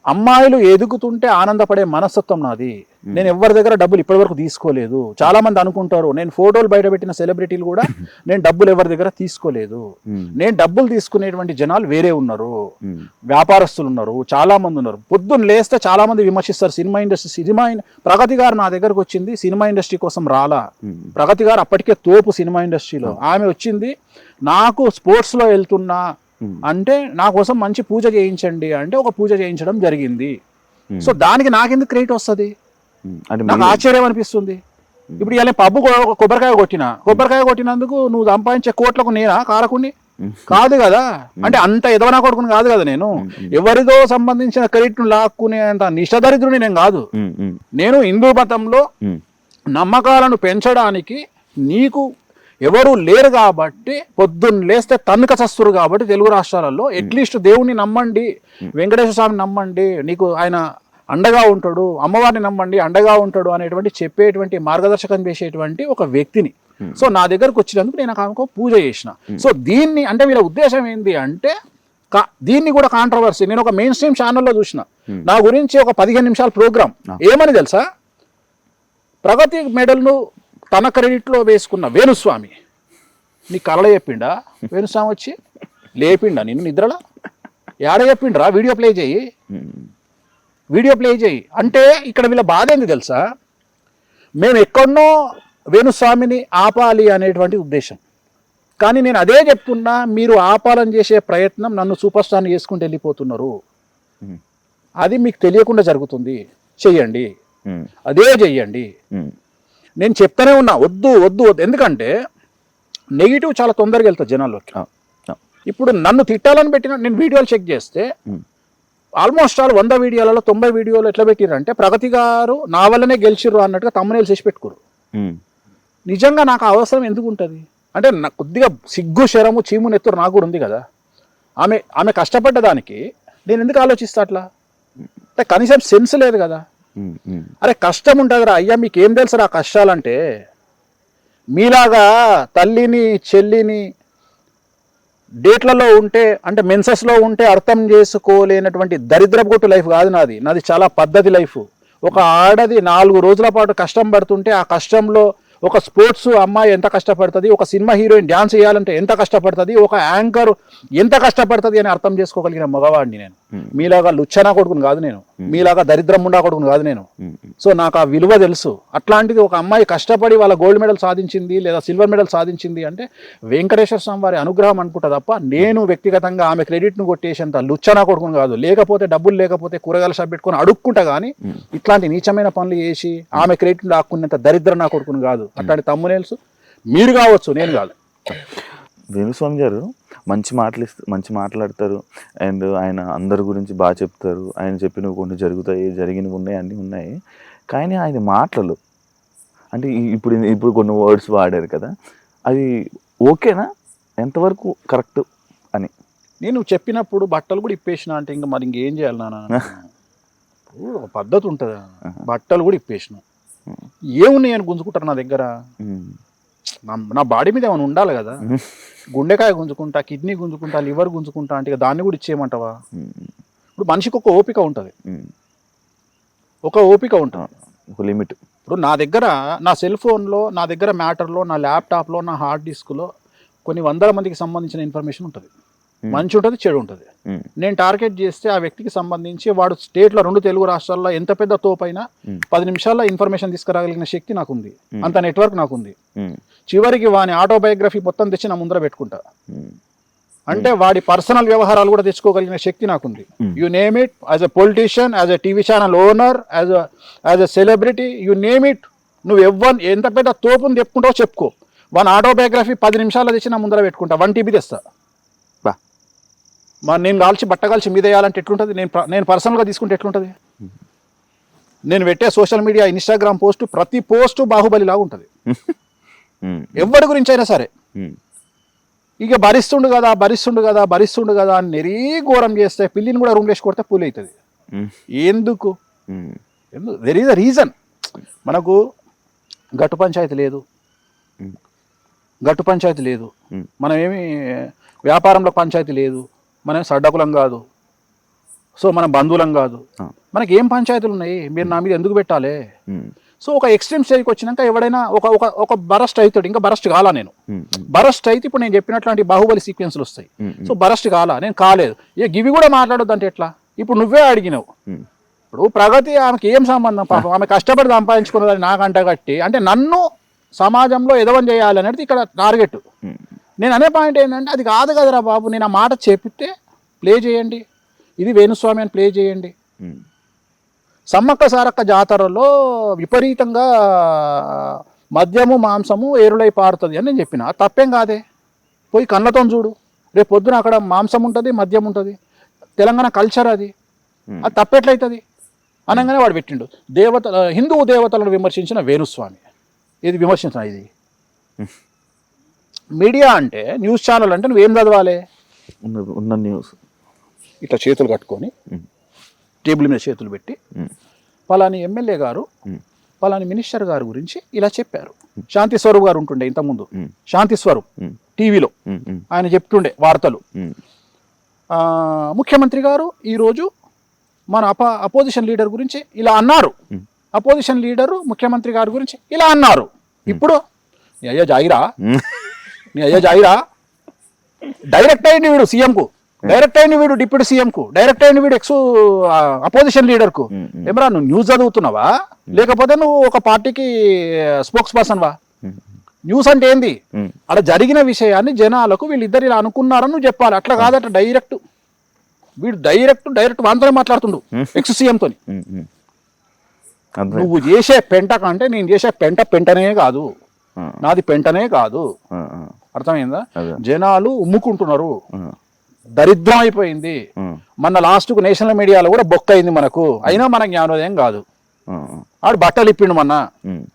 అమ్మాయిలు ఎదుగుతుంటే ఆనందపడే మనస్తత్వం నాది. నేను ఎవరి దగ్గర డబ్బులు ఇప్పటి వరకు తీసుకోలేదు. చాలా మంది అనుకుంటారు నేను ఫోటోలు బయట పెట్టిన సెలబ్రిటీలు కూడా నేను డబ్బులు ఎవరి దగ్గర తీసుకోలేదు. నేను డబ్బులు తీసుకునేటువంటి జనాలు వేరే ఉన్నారు, వ్యాపారస్తులు ఉన్నారు, చాలా మంది ఉన్నారు. పొద్దున్న లేస్తే చాలా మంది విమర్శిస్తారు సినిమా ఇండస్ట్రీ. ప్రగతి గారు నా దగ్గరకు వచ్చింది సినిమా ఇండస్ట్రీ కోసం రాలా. ప్రగతి గారు అప్పటికే తోపు సినిమా ఇండస్ట్రీలో. ఆమె వచ్చింది నాకు స్పోర్ట్స్లో వెళ్తున్నా అంటే నా కోసం మంచి పూజ చేయించండి అంటే ఒక పూజ చేయించడం జరిగింది. సో దానికి నాకెందుకు క్రెడిట్ వస్తుంది? నాకు ఆశ్చర్యం అనిపిస్తుంది. ఇప్పుడు ఇలా పబ్బు కొబ్బరికాయ కొట్టినందుకు నువ్వు సంపాదించే కోట్లకు నేనా కారకుని? కాదు కదా. అంటే అంత ఎదవనా కొడుకుని కాదు కదా నేను. ఎవరిదో సంబంధించిన క్రెడిట్ లాక్కునే అంత నిషదరిద్రుని నేను కాదు. నేను హిందూ మతంలో నమ్మకాలను పెంచడానికి నీకు ఎవరు లేరు కాబట్టి, పొద్దున్న లేస్తే తన్నుక చస్తురు కాబట్టి తెలుగు రాష్ట్రాలలో అట్లీస్ట్ దేవుణ్ణి నమ్మండి, వెంకటేశ్వర స్వామిని నమ్మండి, నీకు ఆయన అండగా ఉంటాడు, అమ్మవారిని నమ్మండి అండగా ఉంటాడు అనేటువంటి చెప్పేటువంటి మార్గదర్శకం చేసేటువంటి ఒక వ్యక్తిని. సో నా దగ్గరకు వచ్చినందుకు నేను ఆమెకు పూజ చేసిన. సో దీన్ని అంటే వీళ్ళ ఉద్దేశం ఏంటి అంటే, దీన్ని కూడా కాంట్రవర్సీ. నేను ఒక మెయిన్ స్ట్రీమ్ ఛానల్లో చూసిన, నా గురించి ఒక 15 నిమిషాల ప్రోగ్రామ్. ఏమని తెలుసా? ప్రగతి మెడల్ను తన క్రెడిట్లో వేసుకున్న వేణుస్వామి నీ కళ చెప్పిండా? వేణుస్వామి వచ్చి లేపిండా నిన్ను నిద్రలా? ఏడ చెప్పిండ్రా? వీడియో ప్లే చేయి అంటే ఇక్కడ వీళ్ళ బాధ ఏంది తెలుసా? మేము ఎక్కడనో వేణుస్వామిని ఆపాలి అనేటువంటి ఉద్దేశం. కానీ నేను అదే చెప్తున్నా, మీరు ఆపాలని చేసే ప్రయత్నం నన్ను సూపర్ స్టార్ని చేసుకుంటూ వెళ్ళిపోతున్నారు. అది మీకు తెలియకుండా జరుగుతుంది. చెయ్యండి, అదే చెయ్యండి. నేను చెప్తానే ఉన్నా, వద్దు వద్దు వద్దు. ఎందుకంటే నెగిటివ్ చాలా తొందరగా వెళ్తుంది జనాల్లోకి. ఇప్పుడు నన్ను తిట్టాలని పెట్టిన నేను వీడియోలు చెక్ చేస్తే ఆల్మోస్ట్ 100 వీడియోలలో 90 వీడియోలు ఎట్లా పెట్టిరంటే ప్రగతి గారు నా వల్లనే గెలిచిర్రు అన్నట్టుగా తమ్మునేలు చేసి పెట్టుకోరు. నిజంగా నాకు అవసరం ఎందుకు ఉంటుంది అంటే, నాకు కొద్దిగా సిగ్గు శరము చీము నెత్తురు నాకు కూడా ఉంది కదా. ఆమె కష్టపడ్డ దానికి నేను ఎందుకు ఆలోచిస్తా అట్లా? అంటే కనీసం సెన్స్ లేదు కదా. అరే కష్టం ఉంటుందిరా అయ్యా, మీకేం తెలుసురా కష్టాలంటే? మీలాగా తల్లిని చెల్లిని డేట్లలో ఉంటే అంటే మెన్సెస్లో ఉంటే అర్థం చేసుకోలేనటువంటి దరిద్రపు కొట్టు లైఫ్ కాదు నాది చాలా పద్ధతి లైఫ్. ఒక ఆడది 4 రోజుల పాటు కష్టం పడుతుంటే ఆ కష్టంలో ఒక స్పోర్ట్స్ అమ్మాయి ఎంత కష్టపడుతుంది, ఒక సినిమా హీరోయిన్ డ్యాన్స్ చేయాలంటే ఎంత కష్టపడుతుంది, ఒక యాంకర్ ఎంత కష్టపడుతుంది అని అర్థం చేసుకోగలిగిన మగవాడిని నేను. మీలాగా లుచ్చనా కొడుకుని కాదు నేను. మీలాగా దరిద్రం ఉండా కొడుకును కాదు నేను. ఉమ్, సో నాకు ఆ విలువ తెలుసు. అట్లాంటిది ఒక అమ్మాయి కష్టపడి వాళ్ళ గోల్డ్ మెడల్ సాధించింది లేదా సిల్వర్ మెడల్ సాధించింది అంటే వెంకటేశ్వర స్వామి వారి అనుగ్రహం అనుకుంటా తప్ప నేను వ్యక్తిగతంగా ఆమె క్రెడిట్ను కొట్టేసేంత లుచ్చనా కొడుకును కాదు. లేకపోతే డబ్బులు లేకపోతే కూరగాయల షాప్ పెట్టుకొని అడుక్కుంటా కానీ ఇట్లాంటి నీచమైన పనులు చేసి ఆమె క్రెడిట్ను లాక్కునేంత దరిద్రం నా కొడుకును కాదు. అట్లాంటి తమ్మునేల్స్ మీరు కావచ్చు, నేను కాదు. వేణుస్వామి గారు మంచి మాట్లాడతారు అండ్ ఆయన అందరి గురించి బాగా చెప్తారు. ఆయన చెప్పినవి కొన్ని జరుగుతాయి, జరిగినవి ఉన్నాయి, అన్నీ ఉన్నాయి. కానీ ఆయన మాటలు అంటే ఇప్పుడు కొన్ని వర్డ్స్ వాడారు కదా, అది ఓకేనా, ఎంతవరకు కరెక్ట్ అని? నేను చెప్పినప్పుడు బట్టలు కూడా ఇప్పేసిన అంటే ఇంకా మరి ఇంకేం చేయాలి నాన్న? ఒక పద్ధతి ఉంటుంది. బట్టలు కూడా ఇప్పేసిన ఏమున్నాయి అని గుంజుకుంటారు నా దగ్గర. నా బాడీ మీద ఏమైనా ఉండాలి కదా. గుండెకాయ గుంజుకుంటా, కిడ్నీ గుంజుకుంటా, లివర్ గుంజుకుంటా అంటే దాన్ని కూడా ఇచ్చేయమంటావా? ఇప్పుడు మనిషికి ఒక ఓపిక ఉంటుంది, ఒక ఓపిక ఉంటుంది, ఒక లిమిట్. ఇప్పుడు నా దగ్గర నా సెల్ ఫోన్లో, నా దగ్గర మ్యాటర్లో, నా ల్యాప్టాప్లో, నా హార్డ్ డిస్క్లో కొన్ని వందల మందికి సంబంధించిన ఇన్ఫర్మేషన్ ఉంటుంది. మంచి ఉంటుంది, చెడు ఉంటుంది. నేను టార్గెట్ చేస్తే ఆ వ్యక్తికి సంబంధించి వాడు స్టేట్లో 2 తెలుగు రాష్ట్రాల్లో ఎంత పెద్ద తోపైనా 10 నిమిషాల్లో ఇన్ఫర్మేషన్ తీసుకురాగలిగిన శక్తి నాకుంది, అంత నెట్వర్క్ నాకుంది. చివరికి వాని ఆటోబయోగ్రఫీ మొత్తం తెచ్చి నా ముందర పెట్టుకుంటా. అంటే వాడి పర్సనల్ వ్యవహారాలు కూడా తెచ్చుకోగలిగిన శక్తి నాకుంది. You name it, as a politician, as a TV channel owner, as a celebrity, you name it. నువ్వు ఎంత పెద్ద తోపుని చెప్పుకుంటావో చెప్పుకో. వాని ఆటోబయోగ్రఫీ 10 నిమిషాల్లో తెచ్చి నా ముందర పెట్టుకుంటా. 1 TB తెస్తా. మరి నేను బట్ట కాల్చి మీద వేయాలంటే ఎట్లుంటుంది? నేను పర్సనల్గా తీసుకుంటే ఎట్లుంటుంది? నేను పెట్టే సోషల్ మీడియా, ఇన్స్టాగ్రామ్ పోస్ట్, ప్రతి పోస్టు బాహుబలిలాగా ఉంటుంది. ఎవరి గురించి అయినా సరే. ఇక భరిస్తుండు కదా అని నెరీ ఘోరం చేస్తే పిల్లిని కూడా రూమ్ వేసి కొడితే పూలు అవుతుంది. ఎందుకు? There is a reason. మనకు గట్టు పంచాయతీ లేదు, మనం ఏమి వ్యాపారంలో పంచాయతీ లేదు, మనం సడ్డకులం కాదు, సో మనం బంధువులం కాదు. మనకి ఏం పంచాయతీలు ఉన్నాయి? మీరు నా మీద ఎందుకు పెట్టాలి? సో ఒక ఎక్స్ట్రీమ్ స్టేజ్కి వచ్చినాక ఎవడైనా ఒక బరస్ట్ అవుతాడు. ఇంకా బరస్ట్ కాలా నేను. బరస్ట్ అయితే ఇప్పుడు నేను చెప్పినట్లాంటి బాహుబలి సీక్వెన్స్లు వస్తాయి. సో బరస్ట్ కాలా, నేను కాలేదు. గివి కూడా మాట్లాడొద్దు అంటే ఎట్లా? ఇప్పుడు నువ్వే అడిగినావు. ఇప్పుడు ప్రగతి ఆమెకి ఏం సంబంధం? పాపం ఆమె కష్టపడి సంపాదించుకున్నదని నాకంట కట్టి అంటే నన్ను సమాజంలో ఎదవని చేయాలి అనేది ఇక్కడ టార్గెట్. నేను అనే పాయింట్ ఏంటంటే అది కాదు కదరా బాబు. నేను ఆ మాట చెప్తే ప్లే చేయండి, ఇది వేణుస్వామి అని ప్లే చేయండి. సమ్మక్క సారక్క జాతరలో విపరీతంగా మద్యము మాంసము ఏరులై పారుతుంది అని నేను చెప్పిన. తప్పేం కాదే, పోయి కళ్ళతో చూడు. రేపు పొద్దున అక్కడ మాంసం ఉంటుంది, మద్యం ఉంటుంది. తెలంగాణ కల్చర్ అది తప్పెట్లయితుంది అనగానే వాడు పెట్టిండు. హిందూ దేవతలను విమర్శించిన వేణుస్వామి. ఇది విమర్శించిన ఇది మీడియా అంటే, న్యూస్ ఛానల్ అంటే నువ్వేం చదవాలి? ఉన్న న్యూస్ ఇట్లా చేతులు కట్టుకొని టేబుల్ మీద చేతులు పెట్టి పలాని ఎమ్మెల్యే గారు పలాని మినిస్టర్ గారి గురించి ఇలా చెప్పారు. శాంతి స్వరూప్ గారు ఉంటుండే ఇంతకుముందు, శాంతి స్వరూప్ టీవీలో ఆయన చెప్తుండే వార్తలు. ముఖ్యమంత్రి గారు ఈరోజు మన అపోజిషన్ లీడర్ గురించి ఇలా అన్నారు, అపోజిషన్ లీడరు ముఖ్యమంత్రి గారి గురించి ఇలా అన్నారు. ఇప్పుడు నీ అయ్యా జాయిరా డైరెక్ట్ అయ్యింది వీడు సీఎంకు, డైరెక్ట్ అయ్యింది వీడు డిప్యూటీ సీఎంకు, డైరెక్ట్ అయ్యింది వీడు అపోజిషన్ లీడర్కు. ఏమరా నువ్వు న్యూస్ చదువుతున్నావా, లేకపోతే నువ్వు ఒక పార్టీకి స్పోక్స్ పర్సన్ వా? న్యూస్ అంటే ఏంది? అక్కడ జరిగిన విషయాన్ని జనాలకు వీళ్ళిద్దరు ఇలా అనుకున్నారని నువ్వు చెప్పాలి. అట్లా కాదట, వీడు డైరెక్ట్ వాంతోనే మాట్లాడుతుండు ఎక్స్ సీఎంతో. నువ్వు చేసే పెంట కంటే నేను చేసే పెంటనే కాదు, నాది పెంటనే కాదు. అర్థమైందా? జనాలు ఉమ్ముకుంటున్నారు, దరిద్రం అయిపోయింది. మన లాస్ట్కు నేషనల్ మీడియాలో కూడా బొక్క అయింది మనకు. అయినా మన జ్ఞానోదయం కాదు. ఆడు బట్టలు ఇప్పిండు మొన్న,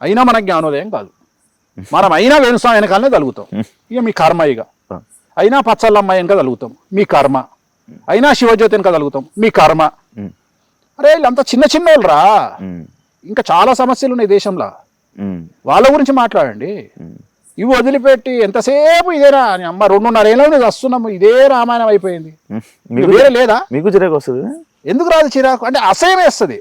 అయినా మన జ్ఞానోదయం కాదు. మనం అయినా వేణుస్వామి వెనకాలనే తలుగుతాం. ఇక మీ కర్మ. ఇక అయినా పచ్చళ్ళమ్మ వెనక తలుగుతాం, మీ కర్మ. అయినా శివజ్యోతి వెనక తలుగుతాం, మీ కర్మ. అరే వీళ్ళంతా చిన్న వాళ్ళు రా. ఇంకా చాలా సమస్యలు ఉన్నాయి దేశంలో, వాళ్ళ గురించి మాట్లాడండి. ఇవి వదిలిపెట్టి ఎంతసేపు ఇదేనా అమ్మ 2.5 ఏళ్ళ వస్తున్నాము, ఇదే రామాయణం అయిపోయింది. వేరే లేదా? మీకు చిరాకు వస్తుంది? ఎందుకు రాదు చిరాకు? అంటే అసహ్యం వేస్తుంది.